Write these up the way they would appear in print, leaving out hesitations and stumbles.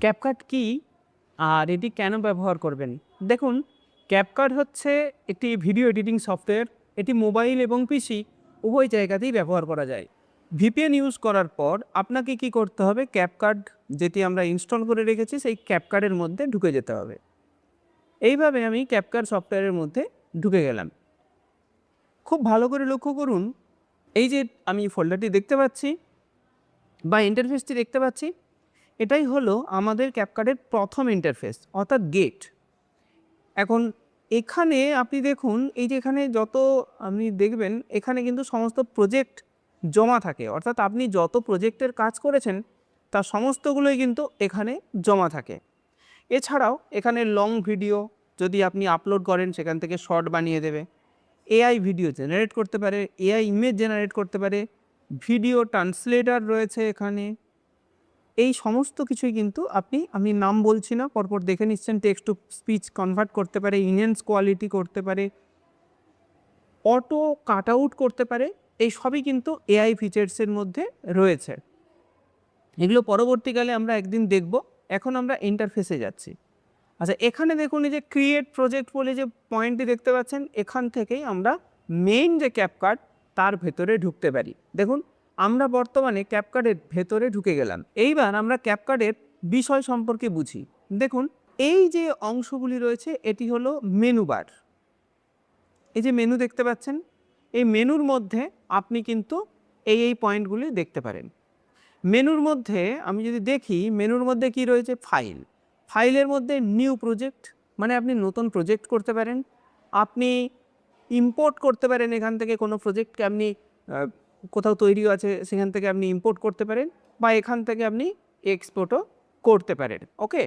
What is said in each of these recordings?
CapCut কি আর এটি কেন ব্যবহার করবেন? দেখুন, ক্যাপকাট হচ্ছে একটি ভিডিও এডিটিং সফটওয়্যার। এটি মোবাইল এবং পিসি উভয় জায়গাতেই ব্যবহার করা যায়। ভিপিএন ইউজ করার পর আপনাকে কি করতে হবে? ক্যাপকাট যেটি আমরা ইনস্টল করে রেখেছি সেই ক্যাপকাটের মধ্যে ঢুকে যেতে হবে। এইভাবে আমি ক্যাপকাট সফটওয়্যারের মধ্যে ঢুকে গেলাম। খুব ভালো করে লক্ষ্য করুন, এই যে আমি ফোল্ডারটি দেখতে পাচ্ছি বা ইন্টারফেসটি দেখতে পাচ্ছি, এটাই হলো আমাদের ক্যাপকাটের প্রথম ইন্টারফেস অর্থাৎ গেট। এখন এখানে আপনি দেখুন, এই যে এখানে যত আপনি দেখবেন এখানে কিন্তু সমস্ত প্রজেক্ট জমা থাকে, অর্থাৎ আপনি যত প্রজেক্টের কাজ করেছেন তার সমস্তগুলোই কিন্তু এখানে জমা থাকে। এছাড়াও এখানে লং ভিডিও যদি আপনি আপলোড করেন সেখান থেকে শর্ট বানিয়ে দেবে, এআই ভিডিও জেনারেট করতে পারে, এআই ইমেজ জেনারেট করতে পারে, ভিডিও ট্রান্সলেটার রয়েছে এখানে। এই সমস্ত কিছুই কিন্তু আমি নাম বলছি না, পরপর দেখে নিচ্ছেন। টেক্সট টু স্পিচ কনভার্ট করতে পারে, ইনহ্যান্স কোয়ালিটি করতে পারে, অটো কাট আউট করতে পারে, এই সবই কিন্তু এআই ফিচার্সের মধ্যে রয়েছে। এগুলো পরবর্তীকালে আমরা একদিন দেখব। এখন আমরা ইন্টারফেসে যাচ্ছি। আচ্ছা, এখানে দেখুন এই যে ক্রিয়েট প্রজেক্ট বলে যে পয়েন্টটি দেখতে পাচ্ছেন, এখান থেকেই আমরা মেইন যে ক্যাপকাট তার ভেতরে ঢুকতে পারি। দেখুন, আমরা বর্তমানে ক্যাপকাটের ভেতরে ঢুকে গেলাম। এইবার আমরা ক্যাপকাটের বিষয় সম্পর্কে বুঝি। দেখুন, এই যে অংশগুলি রয়েছে এটি হলো মেনু বার। এই যে মেনু দেখতে পাচ্ছেন, এই মেনুর মধ্যে আপনি কিন্তু এই পয়েন্টগুলি দেখতে পারেন। মেনুর মধ্যে আমি যদি দেখি, মেনুর মধ্যে কি রয়েছে? ফাইল। ফাইলের মধ্যে নিউ প্রজেক্ট, মানে আপনি নতুন প্রজেক্ট করতে পারেন। আপনি ইম্পোর্ট করতে পারেন, এখান থেকে কোনো প্রজেক্টকে আপনি কোথাও তৈরি আছে সেখান থেকে আপনি ইম্পোর্ট করতে পারেন, বা এখান থেকে আপনি এক্সপোর্টও করতে পারেন। ওকে,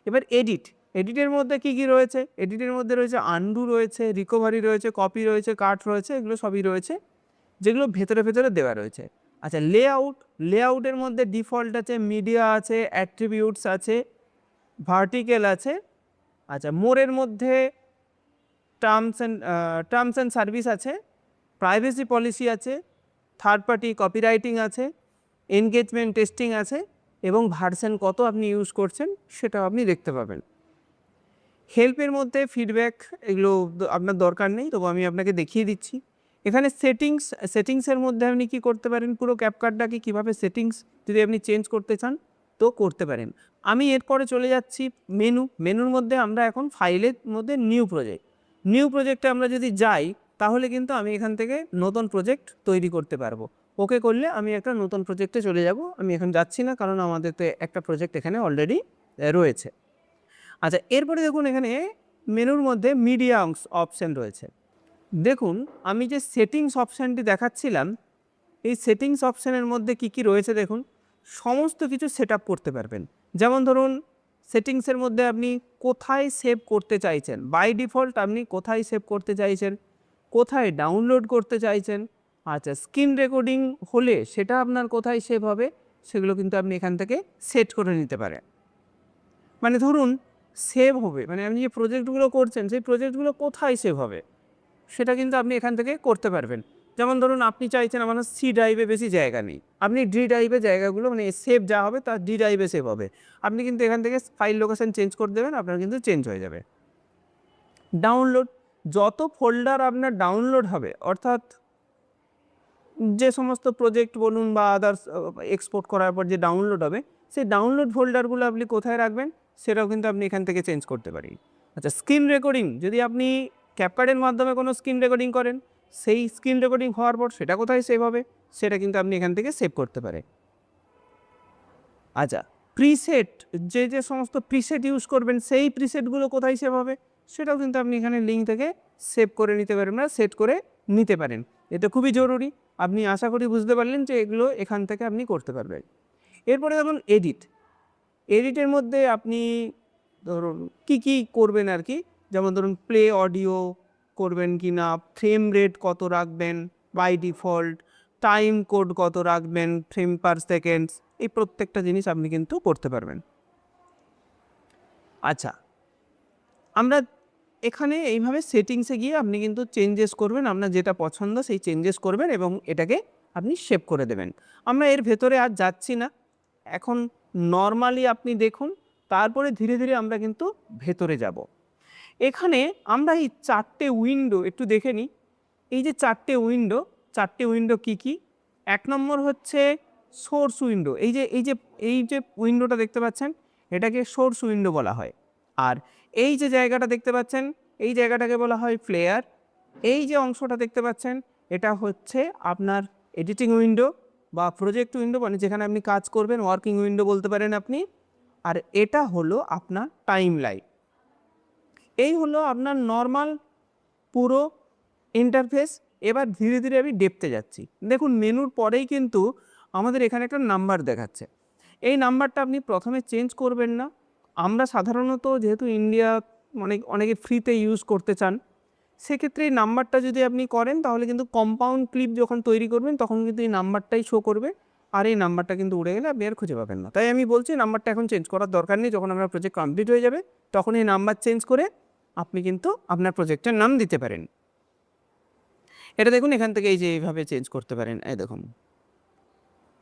এবার এডিট। এডিটের মধ্যে কি কি রয়েছে? এডিটের মধ্যে রয়েছে আনডু রয়েছে, রিকভারি রয়েছে, কপি রয়েছে, কাট রয়েছে, এগুলো সবই রয়েছে, যেগুলো ভেতরে ভেতরে দেওয়া রয়েছে। আচ্ছা, লেআউট। লেআউটের মধ্যে ডিফল্ট আছে, মিডিয়া আছে, অ্যাট্রিবিউটস আছে, ভার্টিক্যাল আছে। আচ্ছা, মোরের মধ্যে টার্মস অ্যান্ড সার্ভিস আছে, প্রাইভেসি পলিসি আছে, থার্ড পার্টি কপিরাইটিং আছে, এনগেজমেন্ট টেস্টিং আছে, এবং ভার্সন কত আপনি ইউজ করছেন সেটাও আপনি দেখতে পাবেন। হেল্পের মধ্যে ফিডব্যাক, এগুলো আপনার দরকার নেই, তবু আমি আপনাকে দেখিয়ে দিচ্ছি। এখানে সেটিংসের মধ্যে আপনি কী করতে পারেন? পুরো ক্যাপকাটটাকে কীভাবে সেটিংস যদি আপনি চেঞ্জ করতে চান তো করতে পারেন। আমি এরপরে চলে যাচ্ছি মেনুর মধ্যে আমরা এখন ফাইলের মধ্যে নিউ প্রজেক্টে আমরা যদি যাই তাহলে কিন্তু আমি এখান থেকে নতুন প্রজেক্ট তৈরি করতে পারবো। ওকে করলে আমি একটা নতুন প্রজেক্টে চলে যাব। আমি এখন যাচ্ছি না, কারণ আমাদের তো একটা প্রজেক্ট এখানে অলরেডি রয়েছে। আচ্ছা, এরপরে দেখুন এখানে মেনুর মধ্যে মিডিয়া অপশান রয়েছে। দেখুন, আমি যে সেটিংস অপশানটি দেখাচ্ছিলাম, এই সেটিংস অপশানের মধ্যে কি কি রয়েছে দেখুন, সমস্ত কিছু সেট আপ করতে পারবেন। যেমন ধরুন, সেটিংসের মধ্যে আপনি কোথায় সেভ করতে চাইছেন, বাই ডিফল্ট আপনি কোথায় সেভ করতে চাইছেন, কোথায় ডাউনলোড করতে চাইছেন। আচ্ছা, স্ক্রিন রেকর্ডিং হলে সেটা আপনার কোথায় সেভ হবে, সেগুলো কিন্তু আপনি এখান থেকে সেট করে নিতে পারেন। মানে ধরুন সেভ হবে, মানে আপনি যে প্রজেক্টগুলো করছেন সেই প্রজেক্টগুলো কোথায় সেভ হবে সেটা কিন্তু আপনি এখান থেকে করতে পারবেন। যেমন ধরুন আপনি চাইছেন আমার সি ড্রাইভে বেশি জায়গা নেই, আপনি ডি ড্রাইভে জায়গাগুলো, মানে সেভ যা হবে তার ডি ড্রাইভে সেভ হবে। আপনি কিন্তু এখান থেকে ফাইল লোকেশন চেঞ্জ করে দেবেন, আপনার কিন্তু চেঞ্জ হয়ে যাবে। ডাউনলোড, যত ফোল্ডার আপনার ডাউনলোড হবে, অর্থাৎ যে সমস্ত প্রজেক্ট বলুন বা আদার্স এক্সপোর্ট করার পর যে ডাউনলোড হবে, সেই ডাউনলোড ফোল্ডারগুলো আপনি কোথায় রাখবেন সেটাও কিন্তু আপনি এখান থেকে চেঞ্জ করতে পারেন। আচ্ছা, স্ক্রিন রেকর্ডিং, যদি আপনি ক্যাপকাটের মাধ্যমে কোনো স্ক্রিন রেকর্ডিং করেন, সেই স্ক্রিন রেকর্ডিং হওয়ার পর সেটা কোথায় সেভ হবে সেটা কিন্তু আপনি এখান থেকে সেভ করতে পারেন। আচ্ছা, প্রিসেট, যে সমস্ত প্রিসেট ইউজ করবেন সেই প্রিসেটগুলো কোথায় সেভ হবে সেটাও কিন্তু আপনি এখানে লিঙ্ক থেকে সেভ করে নিতে পারেন বা সেট করে নিতে পারেন। এটা খুবই জরুরি। আপনি আশা করি বুঝতে পারলেন যে এগুলো এখান থেকে আপনি করতে পারবেন। এরপরে ধরুন এডিটের মধ্যে আপনি ধরুন কি করবেন আর কি, যেমন ধরুন প্লে অডিও করবেন কি না, ফ্রেম রেট কত রাখবেন বাই ডিফল্ট, টাইম কোড কত রাখবেন, ফ্রেম পার সেকেন্ডস, এই প্রত্যেকটা জিনিস আপনি কিন্তু করতে পারবেন। আচ্ছা, আমরা এখানে এইভাবে সেটিংসে গিয়ে আপনি কিন্তু চেঞ্জেস করবেন, আপনার যেটা পছন্দ সেই চেঞ্জেস করবেন এবং এটাকে আপনি সেভ করে দেবেন। আমরা এর ভেতরে আর যাচ্ছি না। এখন নর্মালি আপনি দেখুন তারপরে ধীরে ধীরে আমরা কিন্তু ভেতরে যাব। এখানে আমরা এই 4টে উইন্ডো একটু দেখে নিই। এই যে 4টে উইন্ডো কি কি? 1 নম্বর হচ্ছে সোর্স উইন্ডো। এই যে উইন্ডোটা দেখতে পাচ্ছেন, এটাকে সোর্স উইন্ডো বলা হয়। আর এই যে জায়গাটা দেখতে পাচ্ছেন, এই জায়গাটাকে বলা হয় প্লেয়ার। এই যে অংশটা দেখতে পাচ্ছেন, এটা হচ্ছে আপনার এডিটিং উইন্ডো বা প্রজেক্ট উইন্ডো, মানে যেখানে আপনি কাজ করবেন, ওয়ার্কিং উইন্ডো বলতে পারেন আপনি। আর এটা হলো আপনার টাইম লাইন। এই হলো আপনার নর্মাল পুরো ইন্টারফেস। এবার ধীরে ধীরে আমি ডেপথে যাচ্ছি। দেখুন মেনুর পরেই কিন্তু আমাদের এখানে একটা নাম্বার দেখাচ্ছে। এই নাম্বারটা আপনি প্রথমে চেঞ্জ করবেন না। আমরা সাধারণত যেহেতু ইন্ডিয়া অনেকে ফ্রিতে ইউজ করতে চান, সেক্ষেত্রে এই নাম্বারটা যদি আপনি করেন তাহলে কিন্তু কম্পাউন্ড ক্লিপ যখন তৈরি করবেন তখন কিন্তু এই নাম্বারটাই শো করবে, আর এই নাম্বারটা কিন্তু উড়ে গেলে আপনি আর খুঁজে পাবেন না। তাই আমি বলছি নাম্বারটা এখন চেঞ্জ করার দরকার নেই। যখন আপনার প্রজেক্ট কমপ্লিট হয়ে যাবে তখন এই নাম্বার চেঞ্জ করে আপনি কিন্তু আপনার প্রজেক্টের নাম দিতে পারেন। এটা দেখুন এখান থেকে এই যে এইভাবে চেঞ্জ করতে পারেন। এই দেখুন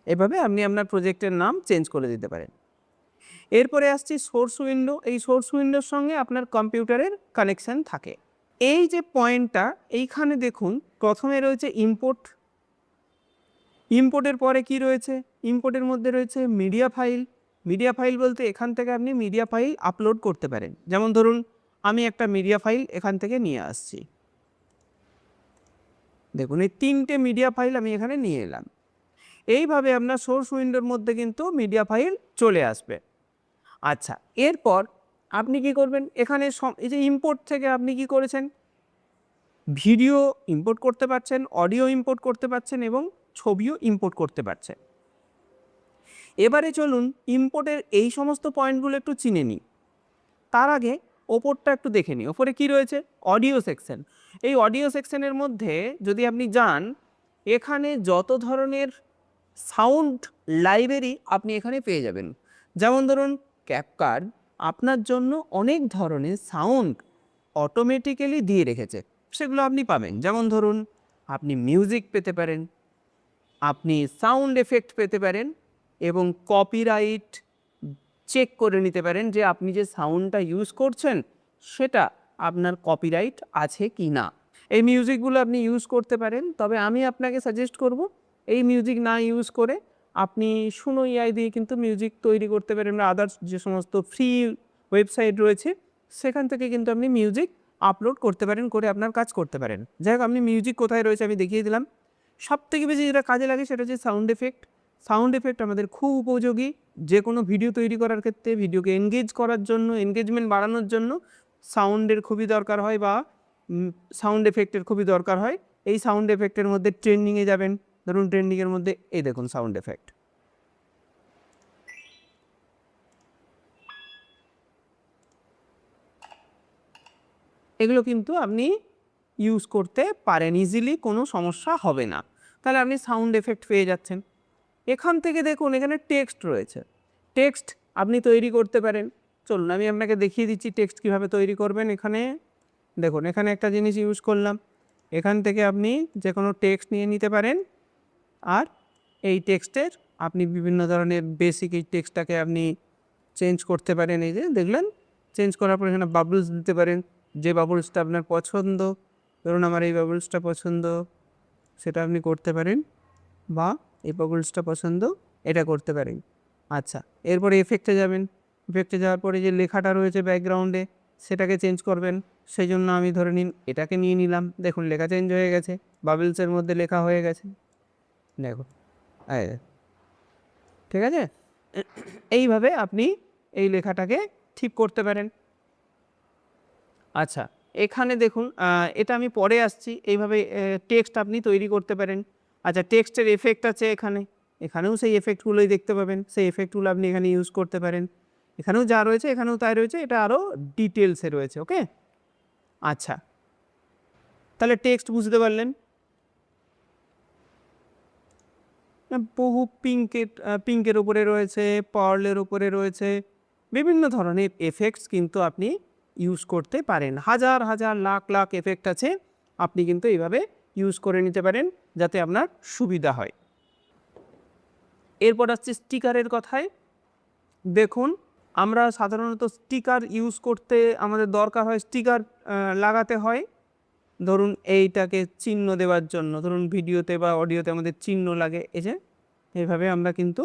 এভাবে আপনি আপনার প্রজেক্টের নাম চেঞ্জ করে দিতে পারেন। এরপরে আসছি সোর্স উইন্ডো। এই সোর্স উইন্ডোর সঙ্গে আপনার কম্পিউটারের কানেকশান থাকে। এই যে পয়েন্টটা এইখানে দেখুন প্রথমে রয়েছে ইম্পোর্ট। ইম্পোর্টের পরে কি রয়েছে? ইম্পোর্টের মধ্যে রয়েছে মিডিয়া ফাইল। মিডিয়া ফাইল বলতে এখান থেকে আপনি মিডিয়া ফাইল আপলোড করতে পারেন। যেমন ধরুন আমি একটা মিডিয়া ফাইল এখান থেকে নিয়ে আসছি। দেখুন এই 3টে মিডিয়া ফাইল আমি এখানে নিয়ে এলাম। এইভাবে আপনার সোর্স উইন্ডোর মধ্যে কিন্তু মিডিয়া ফাইল চলে আসবে। আচ্ছা, এরপর আপনি কি করবেন? এখানে এই যে ইম্পোর্ট থেকে আপনি কি করেছেন? ভিডিও ইম্পোর্ট করতে পারছেন, অডিও ইম্পোর্ট করতে পারছেন এবং ছবিও ইম্পোর্ট করতে পারছেন। এবারে চলুন ইম্পোর্টের এই সমস্ত পয়েন্টগুলো একটু চিনে নিই। তার আগে ওপরটা একটু দেখে নিই। ওপরে কি রয়েছে? Audio section. এই অডিও সেকশনের মধ্যে যদি আপনি যান, এখানে যত ধরনের সাউন্ড লাইব্রেরি আপনি এখানে পেয়ে যাবেন। যেমন ধরুন ক্যাপকাট আপনার জন্য অনেক ধরনের সাউন্ড অটোমেটিক্যালি দিয়ে রেখেছে, সেগুলো আপনি পাবেন। যেমন ধরুন আপনি মিউজিক পেতে পারেন, আপনি সাউন্ড এফেক্ট পেতে পারেন এবং কপিরাইট চেক করে নিতে পারেন যে আপনি যে সাউন্ডটা ইউজ করছেন সেটা আপনার কপিরাইট আছে কি না। এই মিউজিকগুলো আপনি ইউজ করতে পারেন। তবে আমি আপনাকে সাজেস্ট করব এই মিউজিক না ইউজ করে আপনি সুনো এআই দিয়ে কিন্তু মিউজিক তৈরি করতে পারেন, বা আদার্স যে সমস্ত ফ্রি ওয়েবসাইট রয়েছে সেখান থেকে কিন্তু আপনি মিউজিক আপলোড করতে পারেন, করে আপনার কাজ করতে পারেন। যাই হোক, আপনি মিউজিক কোথায় রয়েছে আমি দেখিয়ে দিলাম। সবথেকে বেশি যেটা কাজে লাগে সেটা হচ্ছে সাউন্ড এফেক্ট। সাউন্ড এফেক্ট আমাদের খুব উপযোগী যে কোনো ভিডিও তৈরি করার ক্ষেত্রে। ভিডিওকে এনগেজ করার জন্য, এনগেজমেন্ট বাড়ানোর জন্য সাউন্ডের খুবই দরকার হয়, বা সাউন্ড এফেক্টের খুবই দরকার হয়। এই সাউন্ড এফেক্টের মধ্যে ট্রেন্ডিংয়ে যাবেন। ধরুন ট্রেন্ডিংয়ের মধ্যে এই দেখুন সাউন্ড এফেক্ট। এগুলো কিন্তু আপনি ইউজ করতে পারেন ইজিলি, কোনো সমস্যা হবে না। তাহলে আপনি সাউন্ড এফেক্ট পেয়ে যাচ্ছেন। এখান থেকে দেখুন এখানে টেক্সট রয়েছে। টেক্সট আপনি তৈরি করতে পারেন। চলুন আমি আপনাকে দেখিয়ে দিচ্ছি টেক্সট কীভাবে তৈরি করবেন। এখানে দেখুন এখানে একটা জিনিস ইউজ করলাম। এখান থেকে আপনি যে কোনো টেক্সট নিয়ে নিতে পারেন, আর এই টেক্সটের আপনি বিভিন্ন ধরনের বেসিক এই টেক্সটটাকে আপনি চেঞ্জ করতে পারেন। এই যে দেখলেন, চেঞ্জ করার পর এখানে বাবলস দিতে পারেন, যে বাবলসটা আপনার পছন্দ। ধরুন আমার এই বাবলসটা পছন্দ, সেটা আপনি করতে পারেন, বা এই বাবলসটা পছন্দ, এটা করতে পারেন। আচ্ছা, এরপরে এফেক্টে যাবেন। এফেক্টে যাওয়ার পরে যে লেখাটা রয়েছে ব্যাকগ্রাউন্ডে সেটাকে চেঞ্জ করবেন। সেই জন্য আমি ধরে নিন এটাকে নিয়ে নিলাম। দেখুন লেখা চেঞ্জ হয়ে গেছে, বাবলসের মধ্যে লেখা হয়ে গেছে। দেখুন ঠিক আছে। এইভাবে আপনি এই লেখাটাকে ঠিক করতে পারেন। আচ্ছা, এখানে দেখুন এটা আমি পরে আসছি। এইভাবে টেক্সট আপনি তৈরি করতে পারেন। আচ্ছা, টেক্সটের এফেক্ট আছে এখানে, এখানেও সেই এফেক্টগুলোই দেখতে পাবেন। সেই এফেক্টগুলো আপনি এখানে ইউজ করতে পারেন। এখানেও যা রয়েছে এখানেও তাই রয়েছে, এটা আরও ডিটেলসে রয়েছে। ওকে, আচ্ছা, তাহলে টেক্সট বুঝতে পারলেন। বহু পিঙ্কের উপরে রয়েছে, পার্লের উপরে রয়েছে, বিভিন্ন ধরনের এফেক্টস কিন্তু আপনি ইউজ করতে পারেন। হাজার হাজার লাখ লাখ এফেক্ট আছে, আপনি কিন্তু এইভাবে ইউজ করে নিতে পারেন যাতে আপনার সুবিধা হয়। এরপর আসছে স্টিকারের কথায়। দেখুন আমরা সাধারণত স্টিকার ইউজ করতে আমাদের দরকার হয়, স্টিকার লাগাতে হয় ধরুন এইটাকে চিহ্ন দেওয়ার জন্য। ধরুন ভিডিওতে বা অডিওতে আমাদের চিহ্ন লাগে, এই যে এইভাবে আমরা কিন্তু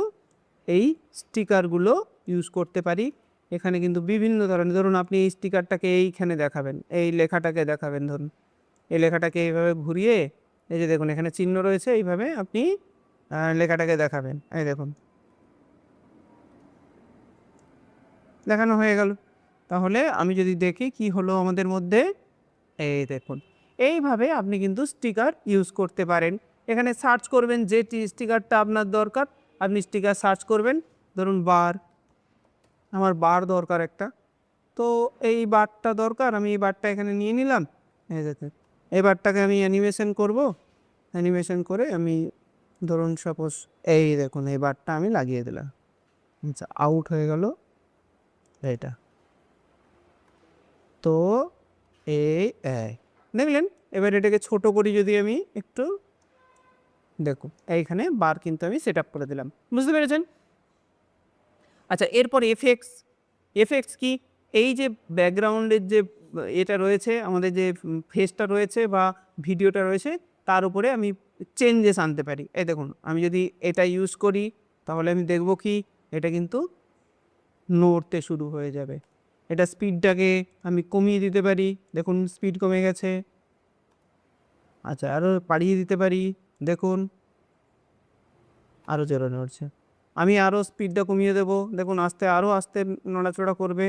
এই স্টিকারগুলো ইউজ করতে পারি। এখানে কিন্তু বিভিন্ন ধরনের, ধরুন আপনি এই স্টিকারটাকে এইখানে দেখাবেন, এই লেখাটাকে দেখাবেন, ধরুন এই লেখাটাকে এইভাবে ঘুরিয়ে, এই যে দেখুন এখানে চিহ্ন রয়েছে, এইভাবে আপনি লেখাটাকে দেখাবেন। এই দেখুন দেখানো হয়ে গেল। তাহলে আমি যদি দেখি কি হলো আমাদের মধ্যে, এই দেখুন এইভাবে আপনি কিন্তু স্টিকার ইউজ করতে পারেন। এখানে সার্চ করবেন যে স্টিকারটা আপনার দরকার, আপনি স্টিকার সার্চ করবেন। ধরুন বার, আমার বার দরকার একটা, তো এই বারটা দরকার, আমি এই বারটা এখানে নিয়ে নিলাম। এই দেখুন এই বারটাকে আমি অ্যানিমেশন করব, অ্যানিমেশন করে আমি ধরুন সাপোজ এই দেখুন এই বারটা আমি লাগিয়ে দিলাম। আচ্ছা, আউট হয়ে গেল এটা। তো এই দেখলেন, এবার এটাকে ছোট করি যদি আমি একটু, দেখুন এইখানে বার কিন্তু আমি সেট আপ করে দিলাম, বুঝতে পেরেছেন? আচ্ছা, এরপর এফেক্টস। এফেক্টস কি? এই যে ব্যাকগ্রাউন্ডের যে এটা রয়েছে, আমাদের যে ফেসটা রয়েছে বা ভিডিওটা রয়েছে, তার উপরে আমি চেঞ্জেস আনতে পারি। এই দেখুন আমি যদি এটা ইউজ করি তাহলে আমি দেখব কি এটা কিন্তু নড়তে শুরু হয়ে যাবে। এটা স্পিডটাকে আমি কমিয়ে দিতে পারি, দেখুন স্পিড কমে গেছে। আচ্ছা, আরও বাড়িয়ে দিতে পারি, দেখুন আরও জোরে নড়ছে। আমি আরও স্পিডটা কমিয়ে দেবো, দেখুন আরও আস্তে নড়াচড়া করবে।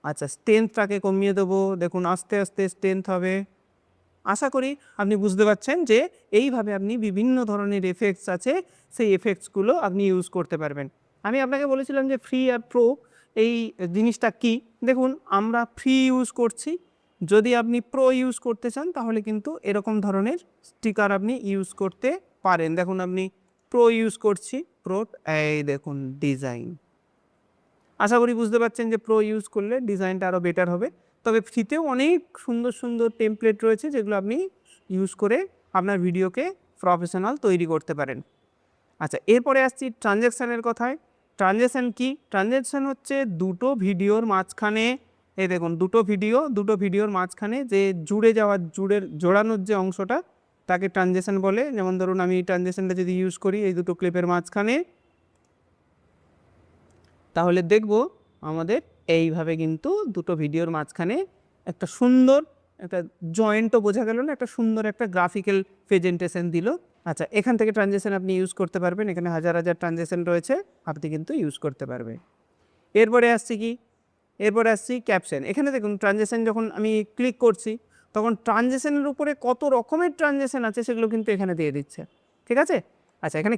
আচ্ছা, স্ট্রেংথটাকে কমিয়ে দেবো, দেখুন আস্তে আস্তে স্ট্রেংথ হবে। আশা করি আপনি বুঝতে পারছেন যে এইভাবে আপনি বিভিন্ন ধরনের এফেক্টস আছে, সেই এফেক্টসগুলো আপনি ইউজ করতে পারবেন। আমি আপনাকে বলেছিলাম যে ফ্রি আর প্রো এই জিনিসটা কি। দেখুন আমরা ফ্রি ইউজ করছি, যদি আপনি প্রো ইউজ করতে চান তাহলে কিন্তু এরকম ধরনের স্টিকার আপনি ইউজ করতে পারেন। দেখুন আপনি প্রো ইউজ করছি, প্রো এই দেখুন ডিজাইন। আশা করি বুঝতে পারছেন যে প্রো ইউজ করলে ডিজাইনটা আরও বেটার হবে। তবে ফ্রিতেও অনেক সুন্দর সুন্দর টেমপ্লেট রয়েছে যেগুলো আপনি ইউজ করে আপনার ভিডিওকে প্রফেশনাল তৈরি করতে পারেন। আচ্ছা, এরপরে আসছি ট্রানজ্যাকশানের কথায়। ট্রানজ্যাকশান কি? ট্রানজ্যাকশান হচ্ছে দুটো ভিডিওর মাঝখানে, এই দেখুন দুটো ভিডিওর মাঝখানে যে জোড়ানোর যে অংশটা, তাকে ট্রানজ্যাকশান বলে। যেমন ধরুন আমি এই ট্রানজ্যাকশানটা যদি ইউজ করি এই দুটো ক্লিপের মাঝখানে, তাহলে দেখব আমাদের এইভাবে কিন্তু দুটো ভিডিওর মাঝখানে একটা সুন্দর একটা জয়েন্টও বোঝা গেল না, একটা সুন্দর একটা গ্রাফিক্যাল প্রেজেন্টেশন দিল। আচ্ছা, এখান থেকে ট্রানজ্যাকশন আপনি ইউজ করতে পারবেন, এখানে হাজার হাজার ট্রানজ্যাকশন রয়েছে, আপনি কিন্তু ইউজ করতে পারবেন। এরপরে আসছি কি? এরপরে আসছি ক্যাপশন। এখানে দেখুন ট্রানজ্যাকশন যখন আমি ক্লিক করছি তখন ট্রানজ্যাকশনের উপরে কত রকমের ট্রানজ্যাকশন আছে সেগুলো কিন্তু এখানে দিয়ে দিচ্ছে, ঠিক আছে? আচ্ছা, এখানে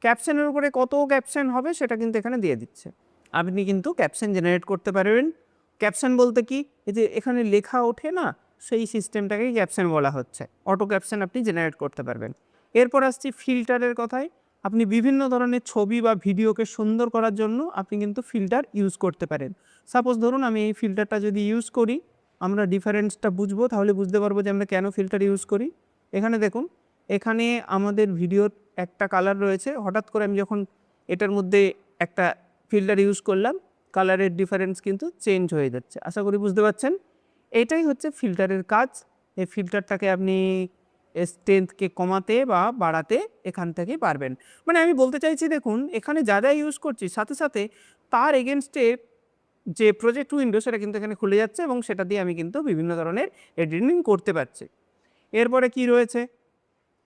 ক্যাপশনের উপরে কত ক্যাপশন হবে সেটা কিন্তু এখানে দিয়ে দিচ্ছে। আপনি কিন্তু ক্যাপশন জেনারেট করতে পারবেন। ক্যাপশন বলতে কি, এই যে এখানে লেখা ওঠে না, সেই সিস্টেমটাকেই ক্যাপশন বলা হচ্ছে। অটো ক্যাপশন আপনি জেনারেট করতে পারবেন। এরপর আসছি ফিল্টারের কথায়। আপনি বিভিন্ন ধরনের ছবি বা ভিডিওকে সুন্দর করার জন্য আপনি কিন্তু ফিল্টার ইউজ করতে পারেন। সাপোজ ধরুন আমি এই ফিল্টারটা যদি ইউজ করি, আমরা ডিফারেন্সটা বুঝবো, তাহলে বুঝতে পারবো যে আমরা কেন ফিল্টার ইউজ করি। এখানে দেখুন, এখানে আমাদের ভিডিওর একটা কালার রয়েছে, হঠাৎ করে আমি যখন এটার মধ্যে একটা ফিল্টার ইউজ করলাম, কালারের ডিফারেন্স কিন্তু চেঞ্জ হয়ে যাচ্ছে। আশা করি বুঝতে পারছেন। এটাই হচ্ছে ফিল্টারের কাজ। এই ফিল্টারটাকে আপনি স্ট্রেংথকে কমাতে বা বাড়াতে এখান থেকে পারবেন। মানে আমি বলতে চাইছি দেখুন এখানে যা যা ইউজ করছি সাথে সাথে তার এগেনস্টে যে প্রজেক্ট উইন্ডো সেটা কিন্তু এখানে খুলে যাচ্ছে এবং সেটা দিয়ে আমি কিন্তু বিভিন্ন ধরনের এডিটিং করতে পারছি। এরপরে কি রয়েছে?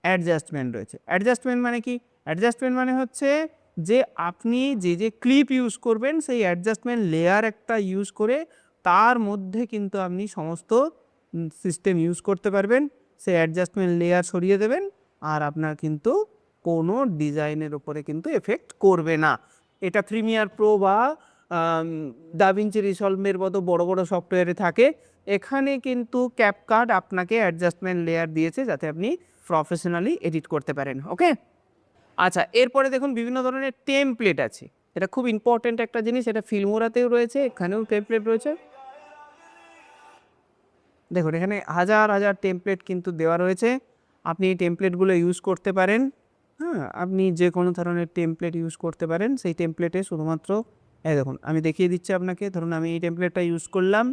অ্যাডজাস্টমেন্ট রয়েছে। অ্যাডজাস্টমেন্ট মানে কি? অ্যাডজাস্টমেন্ট মানে হচ্ছে যে আপনি যে ক্লিপ ইউজ করবেন সেই অ্যাডজাস্টমেন্ট লেয়ার একটা ইউজ করে তার মধ্যে কিন্তু আপনি সমস্ত সিস্টেম ইউজ করতে পারবেন। সেই অ্যাডজাস্টমেন্ট লেয়ার সরিয়ে দেবেন আর আপনার কিন্তু কোনো ডিজাইনের উপরে কিন্তু এফেক্ট করবে না। এটা প্রিমিয়ার প্রো বা দাভিঞ্চি রিসলভের মতো বড় বড় সফটওয়্যারে থাকে। এখানে কিন্তু ক্যাপকাট আপনাকে অ্যাডজাস্টমেন্ট লেয়ার দিয়েছে যাতে আপনি প্রফেশনালি এডিট করতে পারেন। ওকে, আচ্ছা, এরপরে দেখুন বিভিন্ন ধরনের টেমপ্লেট আছে। এটা খুব ইম্পর্টেন্ট একটা জিনিস, এটা ফিল্মোরাতেও রয়েছে, এখানেও টেমপ্লেট রয়েছে। দেখুন এখানে হাজার হাজার টেমপ্লেট কিন্তু দেওয়া রয়েছে, আপনি এই টেমপ্লেটগুলো ইউজ করতে পারেন। হ্যাঁ, আপনি যে কোনো ধরনের টেমপ্লেট ইউজ করতে পারেন, সেই টেমপ্লেটে শুধুমাত্র এই দেখুন আমি দেখিয়ে দিচ্ছি আপনাকে। ধরুন আমি এই টেমপ্লেটটা ইউজ করলাম,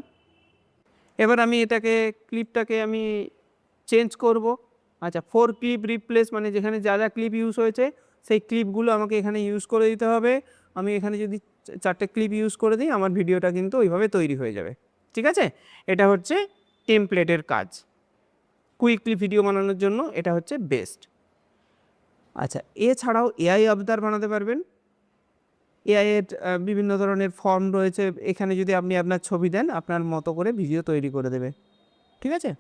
এবার আমি এটাকে ক্লিপটাকে আমি চেঞ্জ করব। আচ্ছা, 4 ক্লিপ রিপ্লেস, মানে যেখানে যা যা ক্লিপ ইউজ হয়েছে সেই ক্লিপগুলো আমাকে এখানে ইউজ করে দিতে হবে। আমি এখানে যদি 4টে ক্লিপ ইউজ করে দিই, আমার ভিডিওটা কিন্তু ওইভাবে তৈরি হয়ে যাবে। ঠিক আছে, এটা হচ্ছে টেমপ্লেটের কাজ। কুইকলি ভিডিও বানানোর জন্য এটা হচ্ছে বেস্ট। আচ্ছা, এছাড়াও এআই অবতার বানাতে পারবেন। এআই এর বিভিন্ন ধরনের ফর্ম রয়েছে, এখানে যদি আপনি আপনার ছবি দেন আপনার মতো করে ভিডিও তৈরি করে দেবে। ঠিক আছে,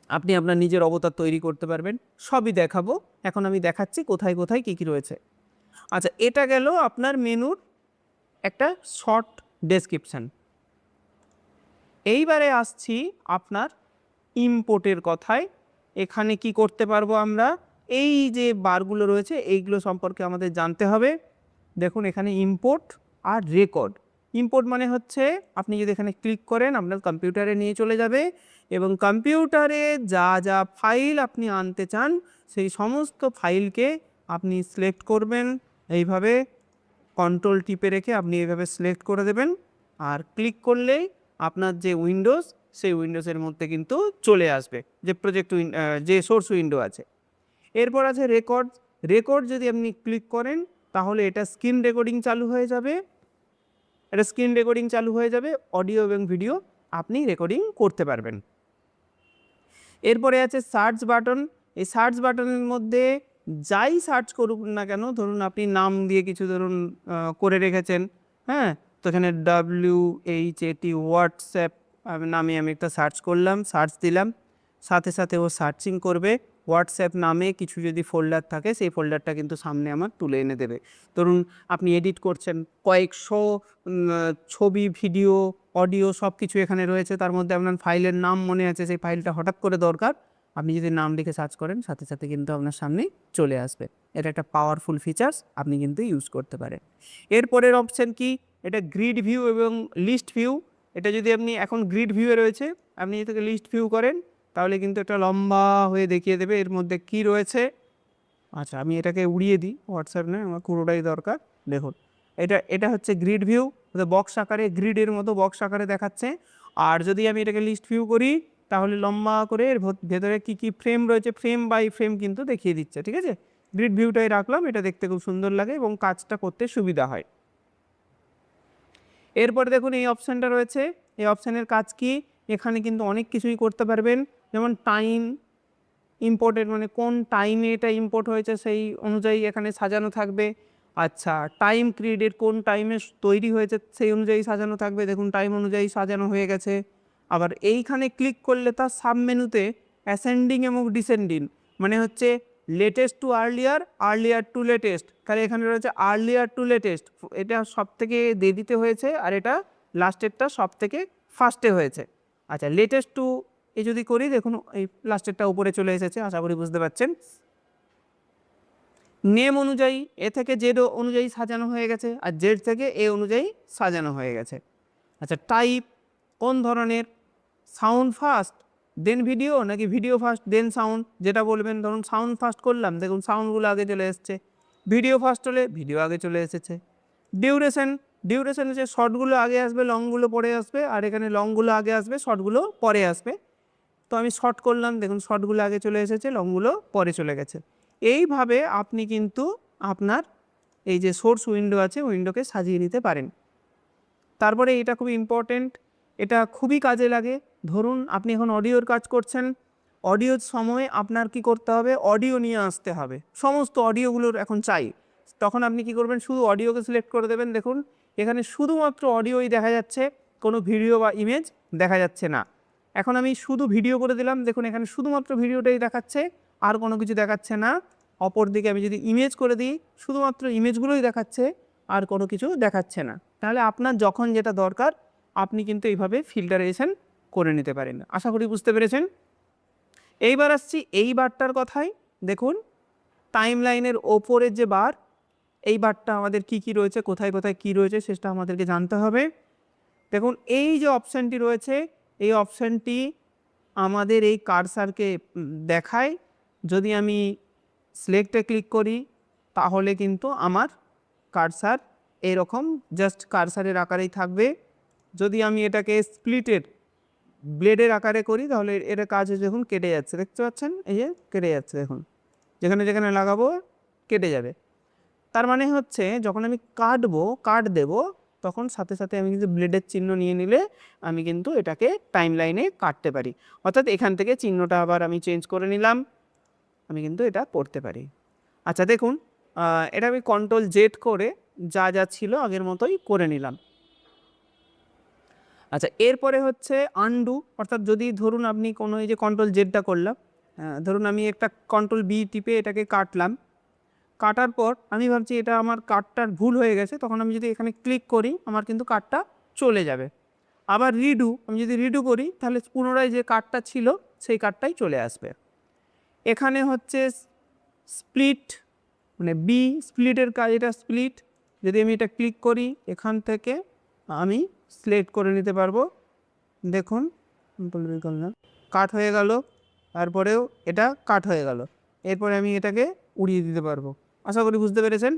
আপনি আপনার নিজের অবতার তৈরি করতে পারবেন। সবই দেখাবো, এখন আমি দেখাচ্ছি কোথায় কোথায় কী কী রয়েছে। আচ্ছা, এটা গেল আপনার মেনুর একটা শর্ট ডেসক্রিপশান। এইবারে আসছি আপনার ইম্পোর্টের কথায়। এখানে কি করতে পারবো আমরা, এই যে বারগুলো রয়েছে এইগুলো সম্পর্কে আমাদের জানতে হবে। দেখুন এখানে ইম্পোর্ট আর রেকর্ড। ইম্পোর্ট মানে হচ্ছে আপনি যদি এখানে ক্লিক করেন আপনার কম্পিউটারে নিয়ে চলে যাবে, এবং কম্পিউটারে যা যা ফাইল আপনি আনতে চান সেই সমস্ত ফাইলকে আপনি সিলেক্ট করবেন। এইভাবে কন্ট্রোল টিপে রেখে আপনি এইভাবে সিলেক্ট করে দেবেন, আর ক্লিক করলেই আপনার যে উইন্ডোজ সেই উইন্ডোজের মধ্যে কিন্তু চলে আসবে যে প্রজেক্ট যে সোর্স উইন্ডো আছে। এরপর আছে রেকর্ড। রেকর্ড যদি আপনি ক্লিক করেন তাহলে এটা স্ক্রিন রেকর্ডিং চালু হয়ে যাবে। এটা স্ক্রিন রেকর্ডিং চালু হয়ে যাবে, অডিও এবং ভিডিও আপনি রেকর্ডিং করতে পারবেন। এরপরে আছে সার্চ বাটন। এই সার্চ বাটনের মধ্যে যাই সার্চ করুন না কেন, ধরুন আপনি নাম দিয়ে কিছু ধরুন করে রেখেছেন, হ্যাঁ, তো এখানে WHAT হোয়াটসঅ্যাপ নামে আমি একটা সার্চ করলাম, সার্চ দিলাম, সাথে সাথে ও সার্চিং করবে। হোয়াটসঅ্যাপ নামে কিছু যদি ফোল্ডার থাকে সেই ফোল্ডারটা কিন্তু সামনে আমার তুলে এনে দেবে। ধরুন আপনি এডিট করছেন, কয়েকশো ছবি, ভিডিও, অডিও সব কিছু এখানে রয়েছে, তার মধ্যে আপনার ফাইলের নাম মনে আছে, সেই ফাইলটা হঠাৎ করে দরকার, আপনি যদি নাম লিখে সার্চ করেন সাথে সাথে কিন্তু আপনার সামনে চলে আসবে। এটা একটা পাওয়ারফুল ফিচার্স, আপনি কিন্তু ইউজ করতে পারেন। এরপরের অপশান কি, এটা গ্রিড ভিউ এবং লিস্ট ভিউ। এটা যদি আপনি এখন গ্রিড ভিউয়ে রয়েছে, আপনি যদি লিস্ট ভিউ করেন তাহলে কিন্তু এটা লম্বা হয়ে দেখিয়ে দেবে এর মধ্যে কি রয়েছে। আচ্ছা, আমি এটাকে উড়িয়ে দিই, হোয়াটসঅ্যাপ নয়, আমার পুরোটাই দরকার। দেখুন এটা এটা হচ্ছে গ্রিড ভিউ, বক্স আকারে, গ্রিডের মতো বক্স আকারে দেখাচ্ছে। আর যদি আমি এটাকে লিস্ট ভিউ করি তাহলে লম্বা করে এর ভেতরে কী কী ফ্রেম রয়েছে ফ্রেম বাই ফ্রেম কিন্তু দেখিয়ে দিচ্ছে। ঠিক আছে, গ্রিড ভিউটাই রাখলাম, এটা দেখতে খুব সুন্দর লাগে এবং কাজটা করতে সুবিধা হয়। এরপরে দেখুন এই অপশানটা রয়েছে, এই অপশানের কাজ কি, এখানে কিন্তু অনেক কিছুই করতে পারবেন। যেমন টাইম ইম্পোর্টেড, মানে কোন টাইমে এটা ইম্পোর্ট হয়েছে সেই অনুযায়ী এখানে সাজানো থাকবে। আচ্ছা, টাইম ক্রিয়েটেড, কোন টাইমে তৈরি হয়েছে সেই অনুযায়ী সাজানো থাকবে। দেখুন টাইম অনুযায়ী সাজানো হয়ে গেছে। আবার এইখানে ক্লিক করলে তার সাব মেনুতে অ্যাসেন্ডিং এবং ডিসেন্ডিং, মানে হচ্ছে latest to earlier, earlier to latest, তাহলে এখানে রয়েছে আর্লিয়ার টু লেটেস্ট, এটা সব থেকে দেরিতে হয়েছে আর এটা লাস্টেরটা সব থেকে ফার্স্টে হয়েছে। আচ্ছা, লেটেস্ট টু এই যদি করি, দেখুন এই লাস্টেরটা উপরে চলে এসেছে, আশা করি বুঝতে পারছেন। নেম অনুযায়ী এ থেকে জেড অনুযায়ী সাজানো হয়ে গেছে, আর জেড থেকে এ অনুযায়ী সাজানো হয়ে গেছে। আচ্ছা, টাইপ কোন ধরনের, সাউন্ড ফার্স্ট দেন ভিডিও, নাকি ভিডিও ফার্স্ট দেন সাউন্ড, যেটা বলবেন। ধরুন সাউন্ড ফার্স্ট করলাম, দেখুন সাউন্ডগুলো আগে চলে এসছে। ভিডিও ফার্স্ট হলে ভিডিও আগে চলে এসেছে। ডিউরেশন, ডিউরেশন হচ্ছে শর্টগুলো আগে আসবে, লংগুলো পরে আসবে, আর এখানে লংগুলো আগে আসবে, শর্টগুলো পরে আসবে। তো আমি শর্ট করলাম, দেখুন শর্টগুলো আগে চলে এসেছে, লংগুলো পরে চলে গেছে। এইভাবে আপনি কিন্তু আপনার এই যে সোর্স উইন্ডো আছে উইন্ডোকে সাজিয়ে নিতে পারেন। তারপরে এটা খুব ইম্পর্টেন্ট, এটা খুবই কাজে লাগে। ধরুন আপনি এখন অডিওর কাজ করছেন, অডিওর সময় আপনার কি করতে হবে, অডিও নিয়ে আসতে হবে, সমস্ত অডিওগুলোর এখন চাই। তখন আপনি কি করবেন, শুধু অডিওকে সিলেক্ট করে দেবেন। দেখুন এখানে শুধুমাত্র অডিওই দেখা যাচ্ছে, কোনো ভিডিও বা ইমেজ দেখা যাচ্ছে না। এখন আমি শুধু ভিডিও করে দিলাম, দেখুন এখানে শুধুমাত্র ভিডিওটাই দেখাচ্ছে, আর কোনো কিছু দেখাচ্ছে না। অপরদিকে আমি যদি ইমেজ করে দিই, শুধুমাত্র ইমেজগুলোই দেখাচ্ছে, আর কোনো কিছু দেখাচ্ছে না। তাহলে আপনার যখন যেটা দরকার আপনি কিন্তু এইভাবে ফিল্টারেশন করে নিতে পারেন। আশা করি বুঝতে পেরেছেন। এইবার আসছি এই বারটার কথায়। দেখুন টাইম লাইনের ওপরের যে বার, এই বারটা আমাদের কি কি রয়েছে, কোথায় কোথায় কি রয়েছে সেটা আমাদেরকে জানতে হবে। দেখুন এই যে অপশানটি রয়েছে, এই অপশানটি আমাদের এই কার্সারকে দেখায়। যদি আমি সিলেক্টে ক্লিক করি তাহলে কিন্তু আমার কার্সার এরকম জাস্ট কারসারের আকারেই থাকবে। যদি আমি এটাকে স্প্লিটের ব্লেডের আকারে করি তাহলে এর কাজ দেখুন কেটে যাচ্ছে, দেখতে পাচ্ছেন এই যে কেটে যাচ্ছে, দেখুন যেখানে যেখানে লাগাবো কেটে যাবে। তার মানে হচ্ছে যখন আমি কাট দেব তখন সাথে সাথে আমি কিন্তু ব্লেডের চিহ্ন নিয়ে নিলে আমি কিন্তু এটাকে টাইম লাইনে কাটতে পারি। অর্থাৎ এখান থেকে চিহ্নটা আবার আমি চেঞ্জ করে নিলাম, আমি কিন্তু এটা করতে পারি। আচ্ছা দেখুন, এটা আমি কন্ট্রোল জেড করে যা যা ছিল আগের মতোই করে নিলাম। আচ্ছা এরপরে হচ্ছে আনডু, অর্থাৎ যদি ধরুন আপনি কোনো এই যে কন্ট্রোল জেডটা করলাম, ধরুন আমি একটা কন্ট্রোল বি টিপে এটাকে কাটলাম, কাটার পর আমি ভাবছি এটা আমার কাটটার ভুল হয়ে গেছে, তখন আমি যদি এখানে ক্লিক করি আমার কিন্তু কাটটা চলে যাবে। আবার আমি যদি রিডু করি তাহলে পুনরায় যে কাটটা ছিল সেই কাটটাই চলে আসবে। এখানে হচ্ছে স্প্লিট, মানে বি স্প্লিটের কাজ, এটা স্প্লিট, যদি আমি এটা ক্লিক করি এখান থেকে আমি সিলেক্ট করে নিতে পারবো। দেখুন কাট হয়ে গেল, তারপরেও এটা কাট হয়ে গেল, এরপরে আমি এটাকে উড়িয়ে দিতে পারবো। আশা করি বুঝতে পেরেছেন।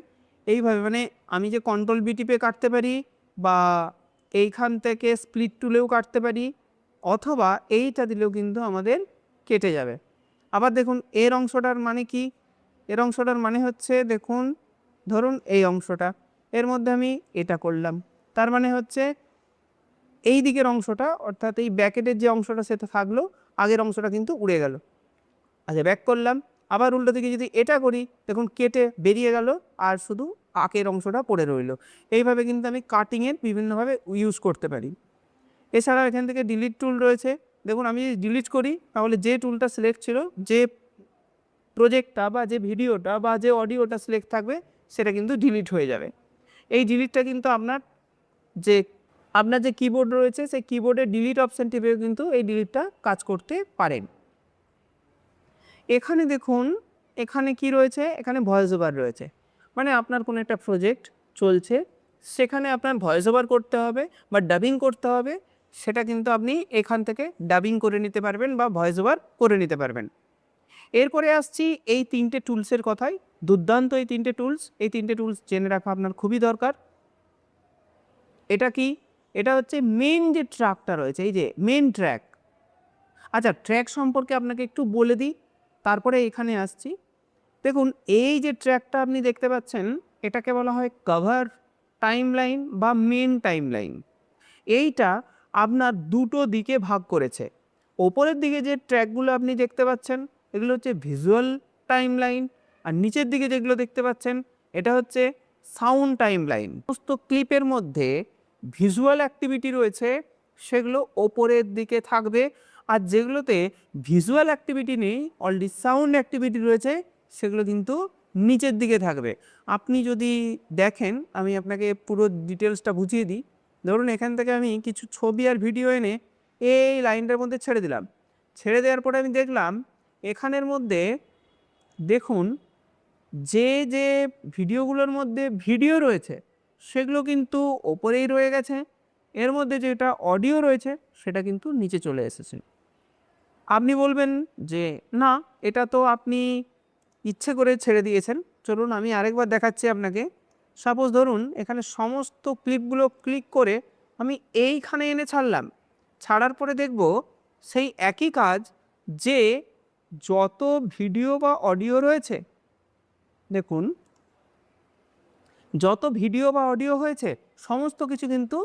এইভাবে মানে আমি যে কন্ট্রোল বি টিপে কাটতে পারি, বা এইখান থেকে স্প্লিট টুলেও কাটতে পারি, অথবা এইটা দিলেও কিন্তু আমাদের কেটে যাবে। আবার দেখুন এর অংশটার মানে কি, এর অংশটার মানে হচ্ছে দেখুন ধরুন এই অংশটা, এর মধ্যে আমি এটা করলাম, তার মানে হচ্ছে এই দিকের অংশটা অর্থাৎ এই ব্যাকেটের যে অংশটা সেটা থাকলো, আগের অংশটা কিন্তু উড়ে গেল। আচ্ছা ব্যাক করলাম, আবার উল্টো দিকে যদি এটা করি দেখুন কেটে বেরিয়ে গেল আর শুধু আঁকের অংশটা পড়ে রইল। এইভাবে কিন্তু আমি কাটিংয়ের বিভিন্নভাবে ইউজ করতে পারি। এছাড়াও এখান থেকে ডিলিট টুল রয়েছে, দেখুন আমি যদি ডিলিট করি তাহলে যে টুলটা সিলেক্ট ছিল, যে প্রজেক্টটা বা যে ভিডিওটা বা যে অডিওটা সিলেক্ট থাকবে সেটা কিন্তু ডিলিট হয়ে যাবে। এই ডিলিটটা কিন্তু আপনার যে কিবোর্ড রয়েছে সেই কিবোর্ডের ডিলিট অপশান টিপেও কিন্তু এই ডিলিটটা কাজ করতে পারেন। এখানে দেখুন এখানে কি রয়েছে, এখানে ভয়েস ওভার রয়েছে, মানে আপনার কোনো একটা প্রজেক্ট চলছে সেখানে আপনার ভয়েস ওভার করতে হবে বা ডাবিং করতে হবে, সেটা কিন্তু আপনি এখান থেকে ডাবিং করে নিতে পারবেন বা ভয়েস ওভার করে নিতে পারবেন। এরপরে আসছি এই তিনটে টুলসের কথায়, দুর্দান্ত এই তিনটে টুলস জেনে রাখা আপনার খুবই দরকার। এটা কি, এটা হচ্ছে মেন যে ট্র্যাকটা রয়েছে, এই যে মেন ট্র্যাক। আচ্ছা ট্র্যাক সম্পর্কে আপনাকে একটু বলে দিই, তারপরে এখানে আসছি। দেখুন এই যে ট্র্যাকটা আপনি দেখতে পাচ্ছেন এটাকে বলা হয় কভার টাইমলাইন বা মেন টাইমলাইন। এইটা আপনার দুটো দিকে ভাগ করেছে। ওপরের দিকে যে ট্র্যাকগুলো আপনি দেখতে পাচ্ছেন এগুলো হচ্ছে ভিজুয়াল টাইমলাইন, আর নিচের দিকে যেগুলো দেখতে পাচ্ছেন এটা হচ্ছে সাউন্ড টাইমলাইন। সমস্ত ক্লিপের মধ্যে ভিজুয়াল অ্যাক্টিভিটি রয়েছে সেগুলো ওপরের দিকে থাকবে, আর যেগুলোতে ভিজুয়াল অ্যাক্টিভিটি নেই অলরেডি সাউন্ড অ্যাক্টিভিটি রয়েছে সেগুলো কিন্তু নিচের দিকে থাকবে। আপনি যদি দেখেন আমি আপনাকে পুরো ডিটেলসটা বুঝিয়ে দিই। ধরুন এখান থেকে আমি কিছু ছবি আর ভিডিও এনে এই লাইনটার মধ্যে ছেড়ে দিলাম, ছেড়ে দেওয়ার পরে আমি দেখলাম এখানের মধ্যে দেখুন যে যে ভিডিওগুলোর মধ্যে ভিডিও রয়েছে সেগুলো কিন্তু ওপরেই রয়ে গেছে, এর মধ্যে যেটা অডিও রয়েছে সেটা কিন্তু নিচে চলে এসেছে। আপনি বলবেন যে না এটা তো আপনি ইচ্ছে করে ছেড়ে দিয়েছেন, চলুন আমি আরেকবার দেখাচ্ছি আপনাকে। সাপোজ ধরুন এখানে সমস্ত ক্লিপগুলো ক্লিক করে আমি এইখানে এনে ছাড়লাম, ছাড়ার পরে দেখব সেই একই কাজ যে যত ভিডিও বা অডিও রয়েছে, দেখুন যত ভিডিও বা অডিও হয়েছে সমস্ত কিছু কিন্তু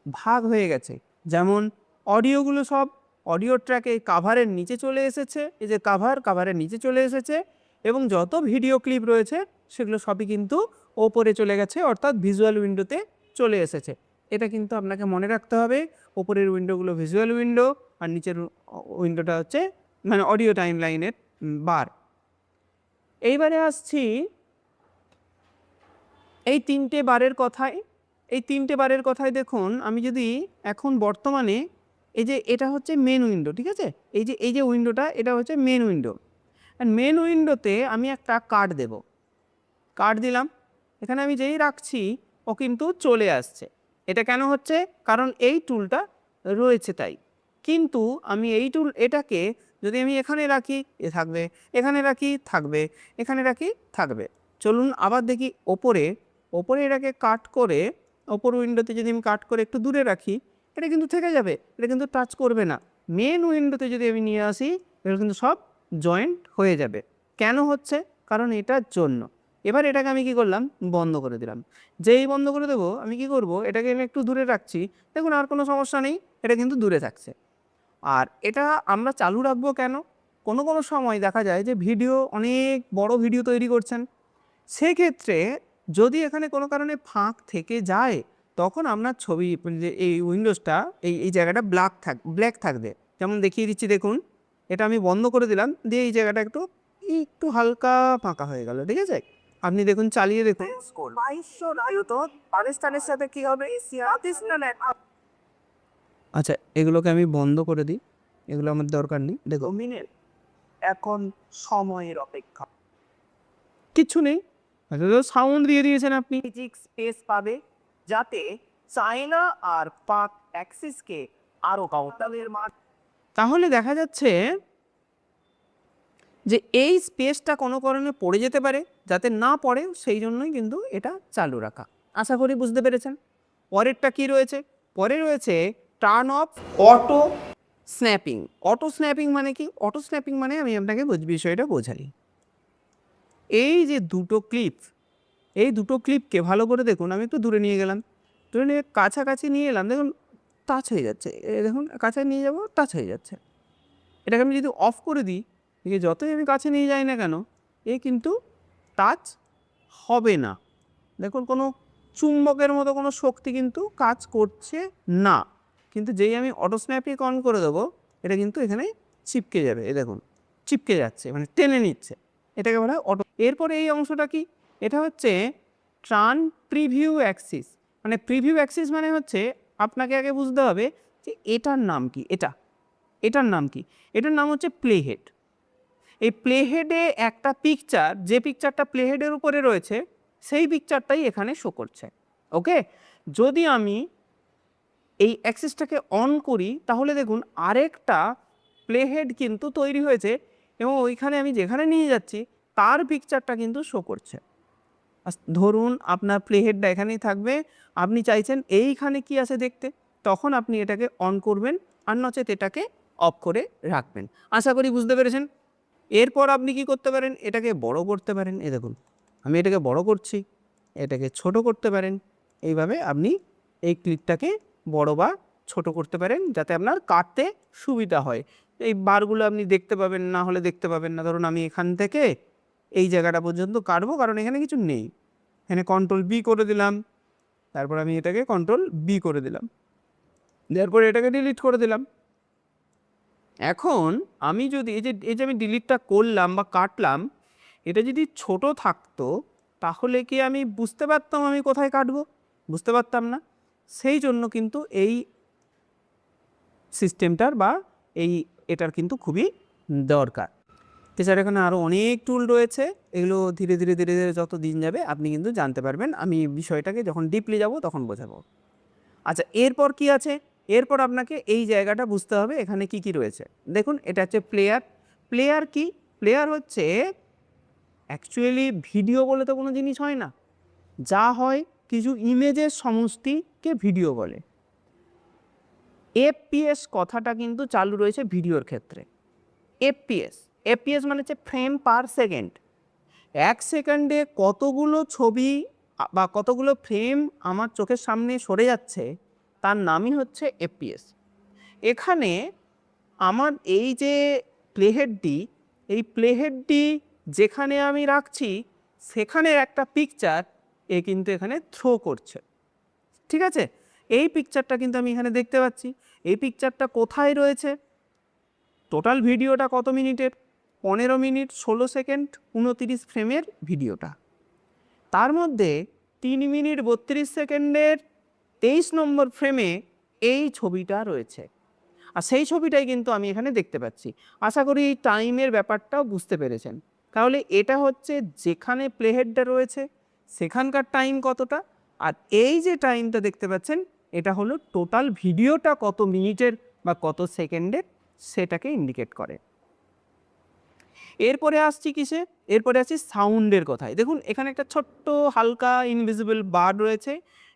ভাগ হয়ে গেছে। যেমন অডিওগুলো সব অডিও ট্র্যাকে কাভারের নিচে চলে এসেছে, এই যে কাভারের নিচে চলে এসেছে, এবং যত ভিডিও ক্লিপ রয়েছে সেগুলো সবই কিন্তু ওপরে চলে গেছে অর্থাৎ ভিজুয়াল উইন্ডোতে চলে এসেছে। এটা কিন্তু আপনাকে মনে রাখতে হবে, ওপরের উইন্ডোগুলো ভিজুয়াল উইন্ডো আর নিচের উইন্ডোটা হচ্ছে মানে অডিও টাইমলাইনের বার। এইবারে আসছি এই তিনটে বারের কথায় দেখুন আমি যদি এখন বর্তমানে এই যে এটা হচ্ছে মেন উইন্ডো, ঠিক আছে, এই যে উইন্ডোটা এটা হচ্ছে মেন উইন্ডো, আর মেন উইন্ডোতে আমি একটা কার্ড দিলাম, এখানে আমি যেই রাখছি ও কিন্তু চলে আসছে। এটা কেন হচ্ছে, কারণ এই টুলটা রয়েছে তাই। কিন্তু আমি এটাকে যদি আমি এখানে রাখি এ থাকবে, এখানে রাখি থাকবে, এখানে রাখি থাকবে। চলুন আবার দেখি ওপরে ওপরে এটাকে কাট করে, ওপর উইন্ডোতে যদি আমি কাট করে একটু দূরে রাখি, এটা কিন্তু থেকে যাবে, এটা কিন্তু টাচ করবে না। মেন উইন্ডোতে যদি আমি নিয়ে আসি, এটা কিন্তু সব জয়েন্ট হয়ে যাবে। কেন হচ্ছে? কারণ এটার জন্য। এবার এটাকে আমি কি করলাম, বন্ধ করে দিলাম। যেই বন্ধ করে দেবো, আমি কি করব, এটাকে আমি একটু দূরে রাখছি, দেখুন আর কোনো সমস্যা নেই, এটা কিন্তু দূরে থাকছে। আর এটা আমরা চালু রাখবো কেন? কোনো কোনো সময় দেখা যায় যে ভিডিও, অনেক বড় ভিডিও তৈরি করছেন, সেক্ষেত্রে যদি এখানে কোনো কারণে ফাঁক থেকে যায়, তখন আপনার ছবি যে এই উইন্ডোজটা, এই জায়গাটা ব্ল্যাক থাকবে। যেমন দেখিয়ে দিচ্ছি, দেখুন এটা আমি বন্ধ করে দিলাম, দিয়ে এই জায়গাটা একটু একটু হালকা ফাঁকা হয়ে গেল, ঠিক আছে? আপনি দেখুন, চালিয়ে দেখুন। পাকিস্তানের সাথে কি হবে? আচ্ছা, এগুলোকে আমি বন্ধ করে দিই, এগুলো আমার দরকার নেই। দেখো এখন সময়ের অপেক্ষা, কিচ্ছু নেই, সাউন্ড দিয়ে দিয়েছেন আপনি। স্পেস পাবে যাতে চায়না আর পাক অ্যাক্সিসকে আরো কাউন্টারের মাঠ। তাহলে দেখা যাচ্ছে যে এই স্পেসটা কোনো কারণে পড়ে যেতে পারে, যাতে না পড়ে সেই জন্যই কিন্তু এটা চালু রাখা। আশা করি বুঝতে পেরেছেন। পরেরটা কি রয়েছে? পরে রয়েছে turn off auto snapping. Auto snapping মানে কি? অটো স্ন্যাপিং মানে আমি আপনাকে বিষয়টা বোঝাই। এই যে দুটো ক্লিপ, এই দুটো ক্লিপকে ভালো করে দেখুন, আমি একটু দূরে নিয়ে গেলাম, দূরে নিয়ে কাছাকাছি নিয়ে এলাম, দেখুন টাচ হয়ে যাচ্ছে, দেখুন কাছে নিয়ে যাব, টাচ হয়ে যাচ্ছে। এটাকে আমি যদি অফ করে দিই, ঠিক আছে, যতই আমি কাছে নিয়ে যাই না কেন, এ কিন্তু টাচ হবে না। দেখুন কোনো চুম্বকের মতো কোনো শক্তি কিন্তু কাজ করছে না। কিন্তু যেই আমি অটো স্ন্যাপিং অন করে দেবো, এটা কিন্তু এখানে চিপকে যাবে, এ দেখুন চিপকে যাচ্ছে, মানে টেনে নিচ্ছে, এটাকে বলা হয় অটো। এরপরে এই অংশটা কি? এটা হচ্ছে ট্রান প্রিভিউ অ্যাক্সিস। মানে প্রিভিউ অ্যাক্সিস মানে হচ্ছে, আপনাকে আগে বুঝতে হবে যে এটার নাম কি। এটার নাম কি? এটার নাম হচ্ছে প্লেহেড। এই প্লেহেডে একটা পিকচার, যে পিকচারটা প্লেহেডের উপরে রয়েছে, সেই পিকচারটাই এখানে শো করছে। ওকে, যদি আমি এই অ্যাক্সিসটাকে অন করি, তাহলে দেখুন আরেকটা প্লেহেড কিন্তু তৈরি হয়েছে, এবং ওইখানে আমি যেখানে নিয়ে যাচ্ছি তার পিকচারটা কিন্তু শো করছে। ধরুন আপনার প্লেহেডটা এখানেই থাকবে, আপনি চাইছেন এইখানে কি আছে দেখতে, তখন আপনি এটাকে অন করবেন, আর নচেত এটাকে অফ করে রাখবেন। আশা করি বুঝতে পেরেছেন। এরপর আপনি কি করতে পারেন? এটাকে বড় করতে পারেন। এই দেখুন আমি এটাকে বড় করছি, এটাকে ছোট করতে পারেন। এইভাবে আপনি এই ক্লিপটাকে বড় বা ছোট করতে পারেন, যাতে আপনার কাটতে সুবিধা হয়। এই বারগুলো আপনি দেখতে পাবেন, না হলে দেখতে পাবেন না। ধরুন আমি এখান থেকে এই জায়গাটা পর্যন্ত কাটবো, কারণ এখানে কিছু নেই। এখানে কন্ট্রোল বি করে দিলাম, তারপর আমি এটাকে কন্ট্রোল বি করে দিলাম, দেওয়ার পরে এটাকে ডিলিট করে দিলাম। এখন আমি যদি এই যে আমি ডিলিটটা করলাম বা কাটলাম, এটা যদি ছোট থাকতো, তাহলে কি আমি বুঝতে পারতাম আমি কোথায় কাটবো? বুঝতে পারতাম না। সেই জন্য কিন্তু এই সিস্টেমটার বা এটার কিন্তু খুবই দরকার। এছাড়া এখানে আরও অনেক টুল রয়েছে, এগুলো ধীরে ধীরে ধীরে ধীরে যত দিন যাবে আপনি কিন্তু জানতে পারবেন। আমি বিষয়টাকে যখন ডিপলি যাব তখন বোঝাবো। আচ্ছা, এরপর কি আছে? এরপর আপনাকে এই জায়গাটা বুঝতে হবে, এখানে কি কি রয়েছে। দেখুন এটা হচ্ছে প্লেয়ার। প্লেয়ার কি? প্লেয়ার হচ্ছে অ্যাকচুয়ালি ভিডিও বলে তো কোনো জিনিস হয় না, যা হয় কিছু ইমেজের সমষ্টিকে ভিডিও বলে। এফপিএস কথাটা কিন্তু চালু রয়েছে ভিডিওর ক্ষেত্রে। এফপিএস মানে হচ্ছে ফ্রেম পার সেকেন্ড। এক সেকেন্ডে কতগুলো ছবি বা কতগুলো ফ্রেম আমার চোখের সামনে সরে যাচ্ছে, তার নামই হচ্ছে এফপিএস। এখানে আমার এই যে প্লেহেডটি, এই প্লেহেডটি যেখানে আমি রাখছি সেখানে একটা পিকচার কিন্তু এখানে থ্রো করছে, ঠিক আছে? এই পিকচারটা কিন্তু আমি এখানে দেখতে পাচ্ছি। এই পিকচারটা কোথায় রয়েছে? টোটাল ভিডিওটা কত মিনিটের? 15 মিনিট 16 সেকেন্ড 29 ফ্রেমের ভিডিওটা। তার মধ্যে 3 মিনিট 32 সেকেন্ডের 23 নম্বর ফ্রেমে এই ছবিটা রয়েছে, আর সেই ছবিটাই কিন্তু আমি এখানে দেখতে পাচ্ছি। আশা করি এই টাইমের ব্যাপারটাও বুঝতে পেরেছেন। তাহলে এটা হচ্ছে যেখানে প্লেহেডটা রয়েছে সেখানকার টাইম কতটা, আর এই যে টাইমটা দেখতে পাচ্ছেন এটা হলো টোটাল ভিডিওটা কত মিনিটের বা কত সেকেন্ডের, সেটাকে ইন্ডিকেট করে। এরপরে আসছি কিসে, এরপরে আসছি সাউন্ডের কথায়। দেখুন এখানে একটা ছোট্ট হালকা ইনভিজিবল বার রয়েছে,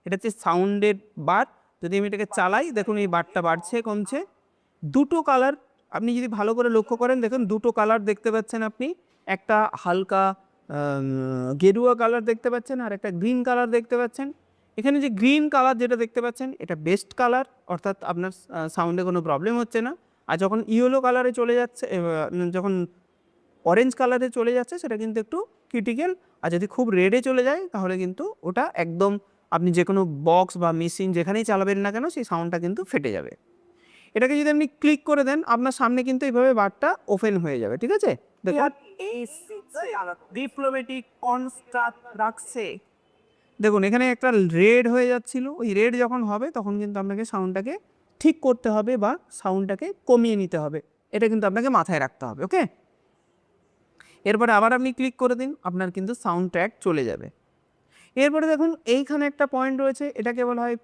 এটা হচ্ছে সাউন্ডের বার। যদি আমি এটাকে চালাই দেখুন এই বারটা বাড়ছে কমছে। দুটো কালার আপনি যদি ভালো করে লক্ষ্য করেন, দেখুন দুটো কালার দেখতে পাচ্ছেন আপনি, একটা হালকা গেরুয়া কালার দেখতে পাচ্ছেন আর একটা গ্রিন কালার দেখতে পাচ্ছেন। এখানে যে গ্রিন কালার যেটা দেখতে পাচ্ছেন এটা বেস্ট কালার, অর্থাৎ আপনার সাউন্ডে কোনো প্রবলেম হচ্ছে না। আর যখন ইয়েলো কালারে চলে যাচ্ছে, যখন অরেঞ্জ কালারে চলে যাচ্ছে সেটা কিন্তু একটু ক্রিটিক্যাল। আর যদি খুব রেডে চলে যায় তাহলে কিন্তু ওটা একদম আপনি যে কোনো বক্স বা মেশিন যেখানেই চালাবেন না কেন সেই সাউন্ডটা কিন্তু ফেটে যাবে। এটাকে যদি আপনি ক্লিক করে দেন আপনার সামনে কিন্তু এইভাবে বারটা ওপেন হয়ে যাবে, ঠিক আছে? দেখুন এই ডিপ্লোম্যাটিক কনস্ট্রাক্ট রাখছে, দেখুন এখানে একটা রেড হয়ে যাচ্ছিল, ওই রেড যখন হবে তখন কিন্তু আপনাকে সাউন্ডটাকে ঠিক করতে হবে বা সাউন্ডটাকে কমিয়ে নিতে হবে, এটা কিন্তু আপনাকে মাথায় রাখতে হবে। ওকে, এরপরে আবার আপনি ক্লিক করে দিন, আপনার কিন্তু সাউন্ড ট্র্যাক চলে যাবে। এরপরে দেখুন এইখানে একটা পয়েন্ট রয়েছে, এটাকে বলা হয়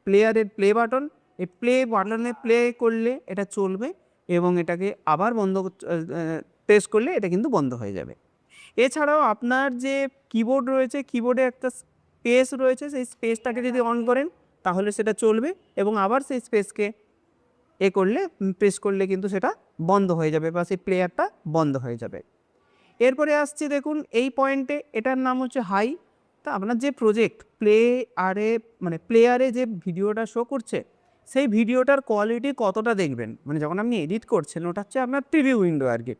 প্লেয়ারের প্লে বাটন। এই প্লে বাটনে প্লে করলে এটা চলবে এবং এটাকে আবার বন্ধ প্রেস করলে এটা কিন্তু বন্ধ হয়ে যাবে। এছাড়াও আপনার যে কিবোর্ড রয়েছে, কিবোর্ডে একটা স্পেস রয়েছে, সেই স্পেসটাকে যদি অন করেন তাহলে সেটা চলবে এবং আবার সেই স্পেসকে করলে প্রেস করলে কিন্তু সেটা বন্ধ হয়ে যাবে বা সেই প্লেয়ারটা বন্ধ হয়ে যাবে। এরপরে আসছি দেখুন এই পয়েন্টে, এটার নাম হচ্ছে হাই। তা আপনার যে প্রজেক্ট প্লেয়ারে যে ভিডিওটা শো করছে সেই ভিডিওটার কোয়ালিটি কতটা দেখবেন, মানে যখন আপনি এডিট করছেন ওটা হচ্ছে আপনার প্রিভিউ উইন্ডো আর কি।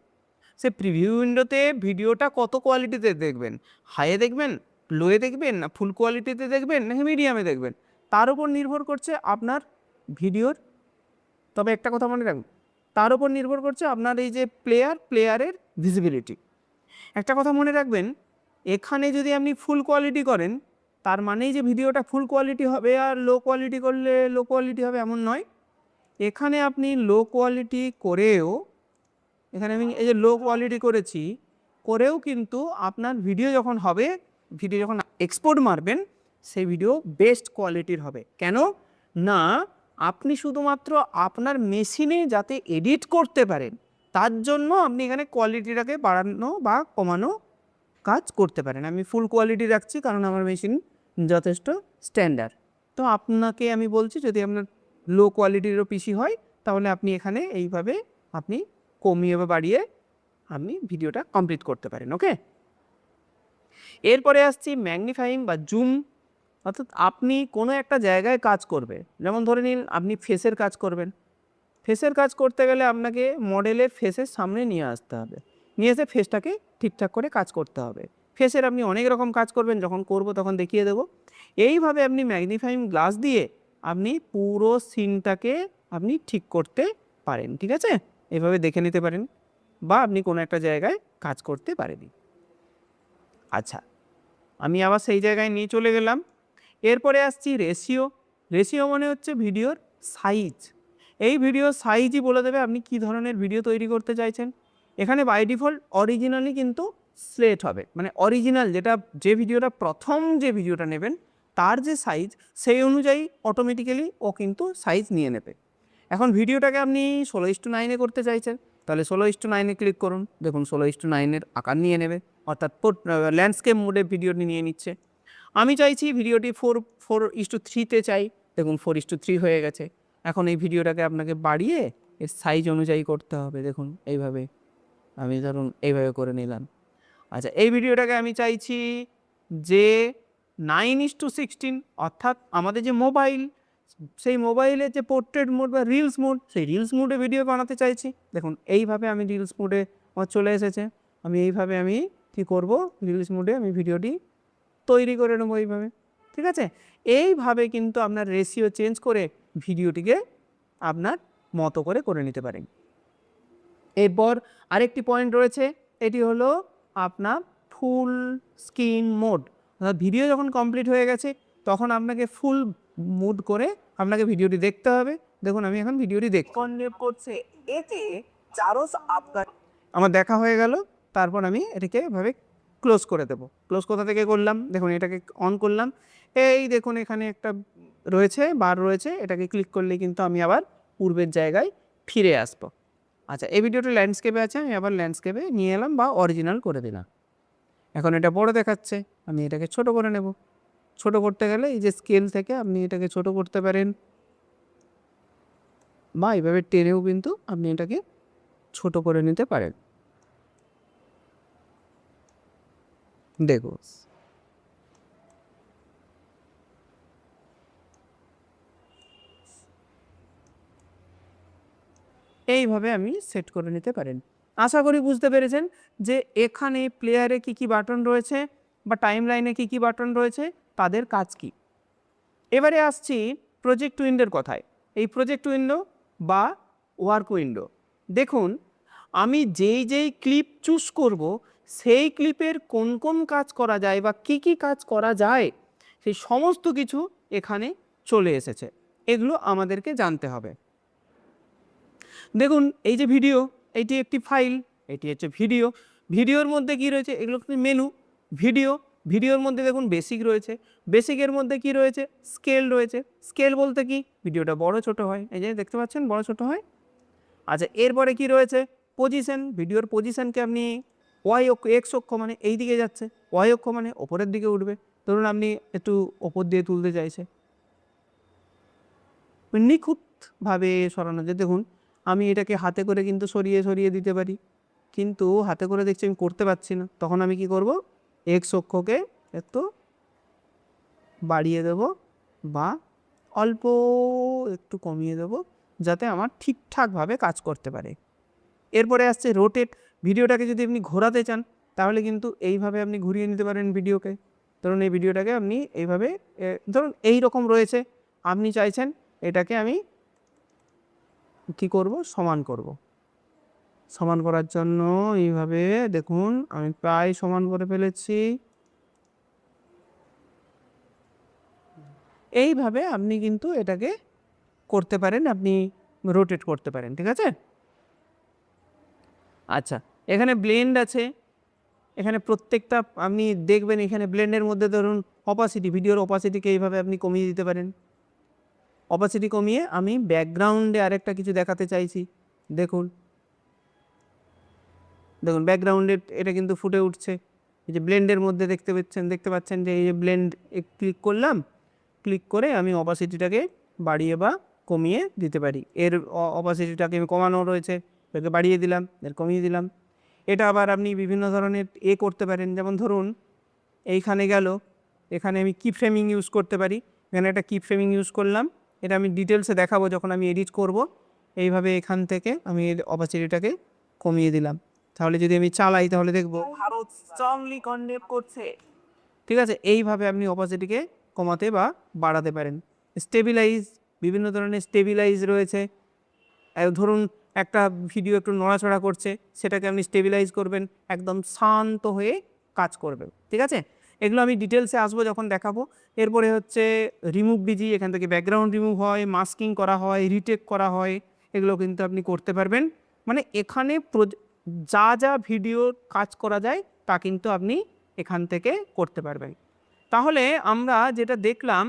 সে প্রিভিউ উইন্ডোতে ভিডিওটা কত কোয়ালিটিতে দেখবেন, হাইয়ে দেখবেন, লোয়ে দেখবেন, না ফুল কোয়ালিটিতে দেখবেন, না মিডিয়ামে দেখবেন, তার উপর নির্ভর করছে আপনার ভিডিওর। তবে একটা কথা মনে রাখবেন, তার উপর নির্ভর করছে আপনার এই যে প্লেয়ারের ভিজিবিলিটি। একটা কথা মনে রাখবেন, এখানে যদি আপনি ফুল কোয়ালিটি করেন তার মানেই যে ভিডিওটা ফুল কোয়ালিটি হবে আর লো কোয়ালিটি করলে লো কোয়ালিটি হবে এমন নয়। এখানে আপনি লো কোয়ালিটি করেও, এখানে আমি এই যে লো কোয়ালিটি করেও কিন্তু আপনার ভিডিও যখন হবে, ভিডিও যখন এক্সপোর্ট মারবেন সেই ভিডিও বেস্ট কোয়ালিটির হবে। কেন না, আপনি শুধুমাত্র আপনার মেশিনে যাতে এডিট করতে পারেন তার জন্য আপনি এখানে কোয়ালিটিটাকে বাড়ানো বা কমানো কাজ করতে পারেন। আমি ফুল কোয়ালিটি রাখছি কারণ আমার মেশিন যথেষ্ট স্ট্যান্ডার্ড। তো আপনাকে আমি বলছি যদি আপনার লো কোয়ালিটিরও পিসি হয় তাহলে আপনি এখানে এইভাবে আপনি কমিয়ে বা বাড়িয়ে আপনি ভিডিওটা কমপ্লিট করতে পারেন। ওকে, এরপরে আসছি ম্যাগনিফাইং বা জুম। অর্থাৎ আপনি কোনো একটা জায়গায় কাজ করবে, যেমন ধরে নিন আপনি ফেসের কাজ করবেন, ফেসের কাজ করতে গেলে আপনাকে মডেলের ফেসের সামনে নিয়ে আসতে হবে, নিয়ে এসে ফেসটাকে ঠিকঠাক করে কাজ করতে হবে। ফেসের আপনি অনেক রকম কাজ করবেন, যখন করব তখন দেখিয়ে দেবো। এইভাবে আপনি ম্যাগনিফাইং গ্লাস দিয়ে আপনি পুরো সিনটাকে আপনি ঠিক করতে পারেন, ঠিক আছে? এভাবে দেখে নিতে পারেন বা আপনি কোনো একটা জায়গায় কাজ করতে পারেন। আচ্ছা, আমি আবার সেই জায়গায় নিয়ে চলে গেলাম। এরপরে আসছি রেশিও। রেশিও মানে হচ্ছে ভিডিওর সাইজ। এই ভিডিওর সাইজই বলে দেবে আপনি কী ধরনের ভিডিও তৈরি করতে চাইছেন। এখানে বাই ডিফল্ট অরিজিনালি কিন্তু সিলেক্ট হবে, মানে অরিজিনাল যে ভিডিওটা প্রথম যে ভিডিওটা নেবেন তার যে সাইজ সেই অনুযায়ী অটোমেটিক্যালি ও কিন্তু সাইজ নিয়ে নেবে। এখন ভিডিওটাকে আপনি 16:9 করতে চাইছেন তাহলে 16:9 ক্লিক করুন, দেখুন 16:9 আকার নিয়ে নেবে, অর্থাৎ ল্যান্ডস্কেপ মোডে ভিডিওটি নিয়ে নিচ্ছে। আমি চাইছি ভিডিওটি 4:3 চাই, দেখুন 4:3 হয়ে গেছে। এখন এই ভিডিওটাকে আপনাকে বাড়িয়ে এর সাইজ অনুযায়ী করতে হবে, দেখুন এইভাবে আমি ধরুন এইভাবে করে নিলাম। আচ্ছা, এই ভিডিওটাকে আমি চাইছি যে 9:16, অর্থাৎ আমাদের যে মোবাইল সেই মোবাইলের যে পোর্ট্রেট মোড বা রিলস মোড সেই রিলস মোডে ভিডিও বানাতে চাইছি, দেখুন এইভাবে আমি রিলস মোডে আমার চলে এসেছে। আমি এইভাবে আমি কী করব, রিলস মোডে আমি ভিডিওটি তৈরি করে নেবো এইভাবে, ঠিক আছে? এইভাবে কিন্তু আপনার রেশিও চেঞ্জ করে ভিডিওটিকে আপনার মতো করে নিতে পারেন। এরপর আরেকটি পয়েন্ট রয়েছে, এটি হলো আপনার ফুল স্ক্রিন মোড। অর্থাৎ ভিডিও যখন কমপ্লিট হয়ে গেছে তখন আপনাকে ফুল মুড করে আপনাকে ভিডিওটি দেখতে হবে। দেখুন আমি এখন ভিডিওটি করছে, এতে আমার দেখা হয়ে গেল। তারপর আমি এটাকে এভাবে ক্লোজ করে দেবো। ক্লোজ কোথা থেকে করলাম, দেখুন এটাকে অন করলাম, এই দেখুন এখানে একটা বার রয়েছে, এটাকে ক্লিক করলে কিন্তু আমি আবার পূর্বের জায়গায় ফিরে আসবো। আচ্ছা, এই ভিডিওটা ল্যান্ডস্কেপে আছে, আমি আবার ল্যান্ডস্কেপে নিয়ে এলাম বা অরিজিনাল করে দিলাম। এখন এটা বড় দেখাচ্ছে, আমি এটাকে ছোট করে নেব। ছোট করতে গেলে এই যে স্কেল থেকে আপনি এটাকে ছোট করতে পারেন, বা এইভাবে টেনেও কিন্তু আপনি এটাকে ছোট করে নিতে পারেন। দেখো, এইভাবে আমি সেট করে নিতে পারেন। আশা করি বুঝতে পেরেছেন যে এখানে প্লেয়ারে কি কি বাটন রয়েছে বা টাইম লাইনে কি কি বাটন রয়েছে, তাদের কাজ কি। এবারে আসছি প্রজেক্ট উইন্ডোর কথায়। এই প্রজেক্ট উইন্ডো বা ওয়ার্ক উইন্ডো, দেখুন আমি যেই ক্লিপ চুজ করব সেই ক্লিপের কোন কোন কাজ করা যায় বা কি কি কাজ করা যায়, সেই সমস্ত কিছু এখানে চলে এসেছে। এগুলো আমাদেরকে জানতে হবে। দেখুন এই যে ভিডিও, এটি একটি ফাইল, এটি হচ্ছে ভিডিও। ভিডিওর মধ্যে কি রয়েছে, এগুলো মেনু। ভিডিওর মধ্যে দেখুন বেসিক রয়েছে, বেসিকের মধ্যে কি রয়েছে, স্কেল রয়েছে। স্কেল বলতে কি, ভিডিওটা বড় ছোট হয়, এই যে দেখতে পাচ্ছেন বড় ছোট হয়। আচ্ছা, এরপরে কি রয়েছে, পজিশন। ভিডিওর পজিশনকে আপনি ওয়াই অক্ষ, এক্স অক্ষ মানে এই দিকে যাচ্ছে, ওয়াই অক্ষ মানে ওপরের দিকে উঠবে। ধরুন আপনি একটু ওপর দিয়ে তুলতে চাইছে, নিখুঁতভাবে সরানো যায়। দেখুন আমি এটাকে হাতে করে কিন্তু সরিয়ে সরিয়ে দিতে পারি, কিন্তু হাতে করে দেখছি আমি করতে পারছি না। তখন আমি কি করব, এক্স অক্ষকে একটু বাড়িয়ে দেব বা অল্প একটু কমিয়ে দেব, যাতে আমার ঠিকঠাকভাবে কাজ করতে পারে। এরপরে আসছে রোটেট। ভিডিওটাকে যদি আপনি ঘোরাতে চান তাহলে কিন্তু এইভাবে আপনি ঘুরিয়ে নিতে পারেন ভিডিওকে। ধরুন এই ভিডিওটাকে আপনি এইভাবে, ধরুন এই রকম রয়েছে, আপনি চাইছেন এটাকে আমি কি করব, সমান করব। সমান করার জন্য এইভাবে দেখুন আমি প্রায় সমান করে ফেলেছি। এইভাবে আপনি কিন্তু এটাকে করতে পারেন, আপনি রোটেট করতে পারেন, ঠিক আছে। আচ্ছা, এখানে ব্লেন্ড আছে, এখানে প্রত্যেকটা আপনি দেখবেন এখানে ব্লেন্ডের মধ্যে ধরুন অপাসিটি, ভিডিওর অপাসিটিকে এইভাবে আপনি কমিয়ে দিতে পারেন। অপাসিটি কমিয়ে আমি ব্যাকগ্রাউন্ডে আরেকটা কিছু দেখাতে চাইছি, দেখুন দেখুন ব্যাকগ্রাউন্ডে এটা কিন্তু ফুটে উঠছে। এই যে ব্লেন্ডের মধ্যে দেখতে পাচ্ছেন যে এই যে ব্লেন্ড ক্লিক করলাম, ক্লিক করে আমি অপাসিটিটাকে বাড়িয়ে বা কমিয়ে দিতে পারি। এর অপাসিটিটাকে আমি কমানো রয়েছে, এটাকে বাড়িয়ে দিলাম, এর কমিয়ে দিলাম। এটা আবার আপনি বিভিন্ন ধরনের করতে পারেন, যেমন ধরুন এইখানে গেল, এখানে আমি কি ফ্রেমিং ইউজ করতে পারি। এখানে একটা কি ফ্রেমিং ইউজ করলাম, এটা আমি ডিটেলসে দেখাবো যখন আমি এডিট করব। এইভাবে এখান থেকে আমি অপাসিটিটাকে কমিয়ে দিলাম, তাহলে যদি আমি চালাই তাহলে দেখবো ভারত স্ট্রংলি কন্ডেম করছে, ঠিক আছে। এইভাবে আপনি অপাসিটিকে কমাতে বা বাড়াতে পারেন। স্টেবিলাইজ, বিভিন্ন ধরনের স্টেবিলাইজ রয়েছে। ধরুন একটা ভিডিও একটু নড়াচড়া করছে, সেটাকে আপনি স্টেবিলাইজ করবেন, একদম শান্ত হয়ে কাজ করবেন, ঠিক আছে। এগুলো আমি ডিটেলসে আসবো যখন দেখাবো। এরপরে হচ্ছে রিমুভ বিজি, এখান থেকে ব্যাকগ্রাউন্ড রিমুভ হয়, মাস্কিং করা হয়, রিটেক করা হয়, এগুলো কিন্তু আপনি করতে পারবেন। মানে এখানে যা যা ভিডিওর কাজ করা যায় তা কিন্তু আপনি এখান থেকে করতে পারবেন। তাহলে আমরা যেটা দেখলাম,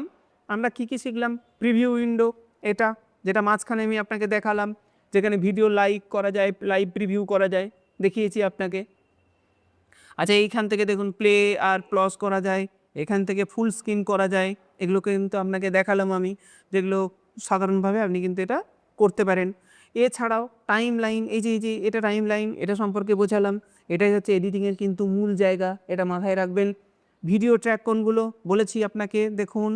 আমরা কি কি শিখলাম, প্রিভিউ উইন্ডো, এটা যেটা মাঝখানে আমি আপনাকে দেখালাম, যেখানে ভিডিও লাইক করা যায়, লাইভ প্রিভিউ করা যায়, দেখিয়েছি আপনাকে। আচ্ছা, এইখান থেকে দেখুন প্লে আর প্লস করা যায়, এখান থেকে ফুল স্ক্রিন করা যায়, এগুলো কিন্তু আপনাকে দেখালাম আমি, যেগুলো সাধারণভাবে আপনি কিন্তু এটা করতে পারেন। এছাড়াও টাইম লাইন, এই যে এটা টাইম লাইন, এটা সম্পর্কে বোঝালাম। এটাই হচ্ছে এডিটিংয়ের কিন্তু মূল জায়গা, এটা মাথায় রাখবেন। ভিডিও ট্র্যাক কোনগুলো বলেছি আপনাকে, দেখুন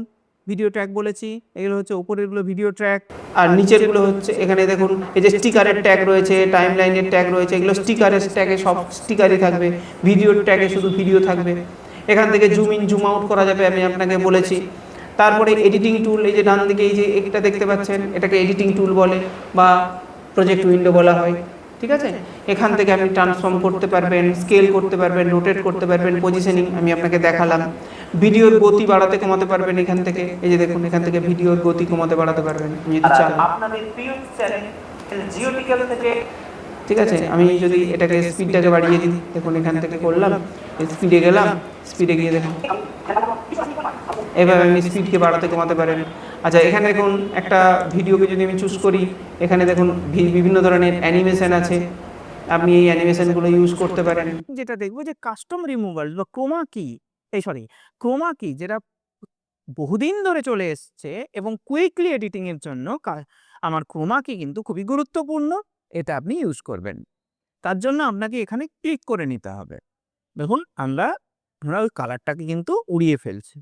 ভিডিও ট্র্যাক বলেছি, এগুলো হচ্ছে উপরেরগুলো ভিডিও ট্র্যাক, আর নিচেরগুলো হচ্ছে এখানে দেখুন এই যে স্টিকারের ট্যাগ রয়েছে, টাইম লাইনের ট্যাগ রয়েছে, এগুলো স্টিকারের ট্যাগে সব স্টিকারই থাকবে, ভিডিওর ট্যাগে শুধু ভিডিও থাকবে। এখান থেকে জুম ইন জুম আউট করা যাবে, আমি আপনাকে বলেছি। তারপরে এডিটিং টুল, এই যে ডান দিকে এই যে এটা দেখতে পাচ্ছেন, এটাকে এডিটিং টুল বলে বা প্রজেক্ট উইন্ডো বলা হয়, ঠিক আছে। এখান থেকে আপনি ট্রান্সফর্ম করতে পারবেন, স্কেল করতে পারবেন, রোটেট করতে পারবেন, পজিশনিং আমি আপনাকে দেখালাম। ভিডিওর গতি বাড়াতে কমাতে পারবেন এখান থেকে, এই যে দেখুন এখান থেকে ভিডিওর গতি কমাতে বাড়াতে পারবেন যদি চান। আপনাদের প্রিয় চ্যানেল জিওটিক্যাল থেকে, ঠিক আছে। আমি যদি এটাকে স্পিডটাকে বাড়িয়ে দিই, দেখুন এখান থেকে করলাম, স্পিডে গেলাম, স্পিডে গিয়ে দেখুন এভাবে আপনি স্পিডকে বাড়াতে কমাতে পারেন। আচ্ছা, এখানে দেখুন একটা ভিডিওকে যদি আমি চুজ করি, এখানে দেখুন বিভিন্ন ধরনের অ্যানিমেশন আছে, আপনি এই অ্যানিমেশনগুলো ইউজ করতে পারেন। যেটা দেখবো যে কাস্টম রিমুভাল বা ক্রোমা কি, ক্রোমা কি যেটা বহুদিন ধরে চলে এসছে এবং কুইকলি এডিটিং এর জন্য আমার ক্রোমা কি কিন্তু খুবই গুরুত্বপূর্ণ। এটা আপনি ইউজ করবেন। তার জন্য আপনাকে এখানে ক্লিক করে নিতে হবে। দেখুন আমরা ওই কালারটাকে কিন্তু উড়িয়ে ফেলছি।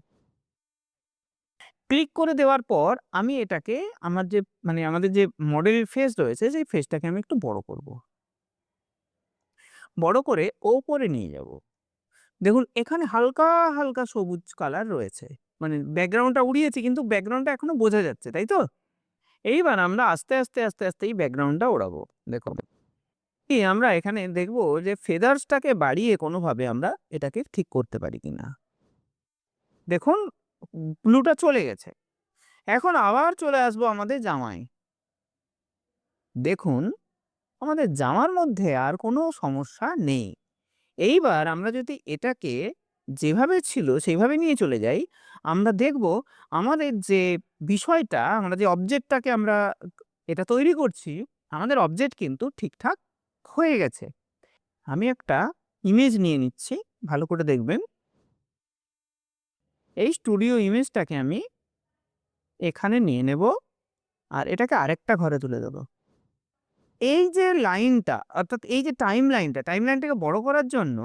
ক্লিক করে দেওয়ার পর আমি এটাকে আমার যে আমাদের যে মডেল ফেস রয়েছে সেই ফেসটাকে আমি একটু বড় করব। বড় করে ওপরে নিয়ে যাব। দেখুন এখানে হালকা, হালকা সবুজ কালার রয়েছে। ব্যাকগ্রাউন্ডটা উড়িয়েছি কিন্তু ব্যাকগ্রাউন্ডটা এখনো বোঝা যাচ্ছে, তাই তো? এইবার আমরা আস্তে আস্তে এই ব্যাকগ্রাউন্ডটা ওড়াবো। দেখুন। আমরা এখানে দেখব যে ফেদার্সটাকে বাড়িয়ে কোনোভাবে আমরা এটাকে ঠিক করতে পারি কিনা। দেখুন ব্লুটা চলে গেছে। এখন আবার চলে আসবো আমাদের জামায়। দেখুন আমাদের জামার মধ্যে আর কোনো সমস্যা নেই। এইবার আমরা যদি এটাকে যেভাবে ছিল সেইভাবে নিয়ে চলে যাই, আমরা দেখব আমাদের যে বিষয়টা, আমরা যে অবজেক্টটাকে আমরা এটা তৈরি করছি, আমাদের অবজেক্ট কিন্তু ঠিকঠাক হয়ে গেছে। আমি একটা ইমেজ নিয়ে নিচ্ছি, ভালো করে দেখবেন। এই স্টুডিও ইমেজটাকে আমি এখানে নিয়ে নেব আর এটাকে আরেকটা ঘরে তুলে দেব। এই যে লাইনটা অর্থাৎ এই যে টাইমলাইনটাকে বড় করার জন্য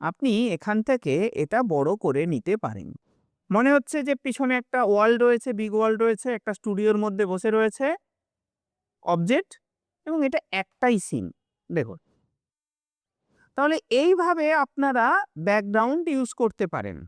আপনি এখান থেকে এটা বড় করে নিতে পারেন। মনে হচ্ছে যে পিছনে একটা ওয়াল রয়েছে, বিগ ওয়াল রয়েছে, একটা স্টুডিওর মধ্যে বসে রয়েছে অবজেক্ট এবং এটা একটাই সিন। দেখুন। তাহলে এইভাবে আপনারা ব্যাকগ্রাউন্ড ইউজ করতে পারেন।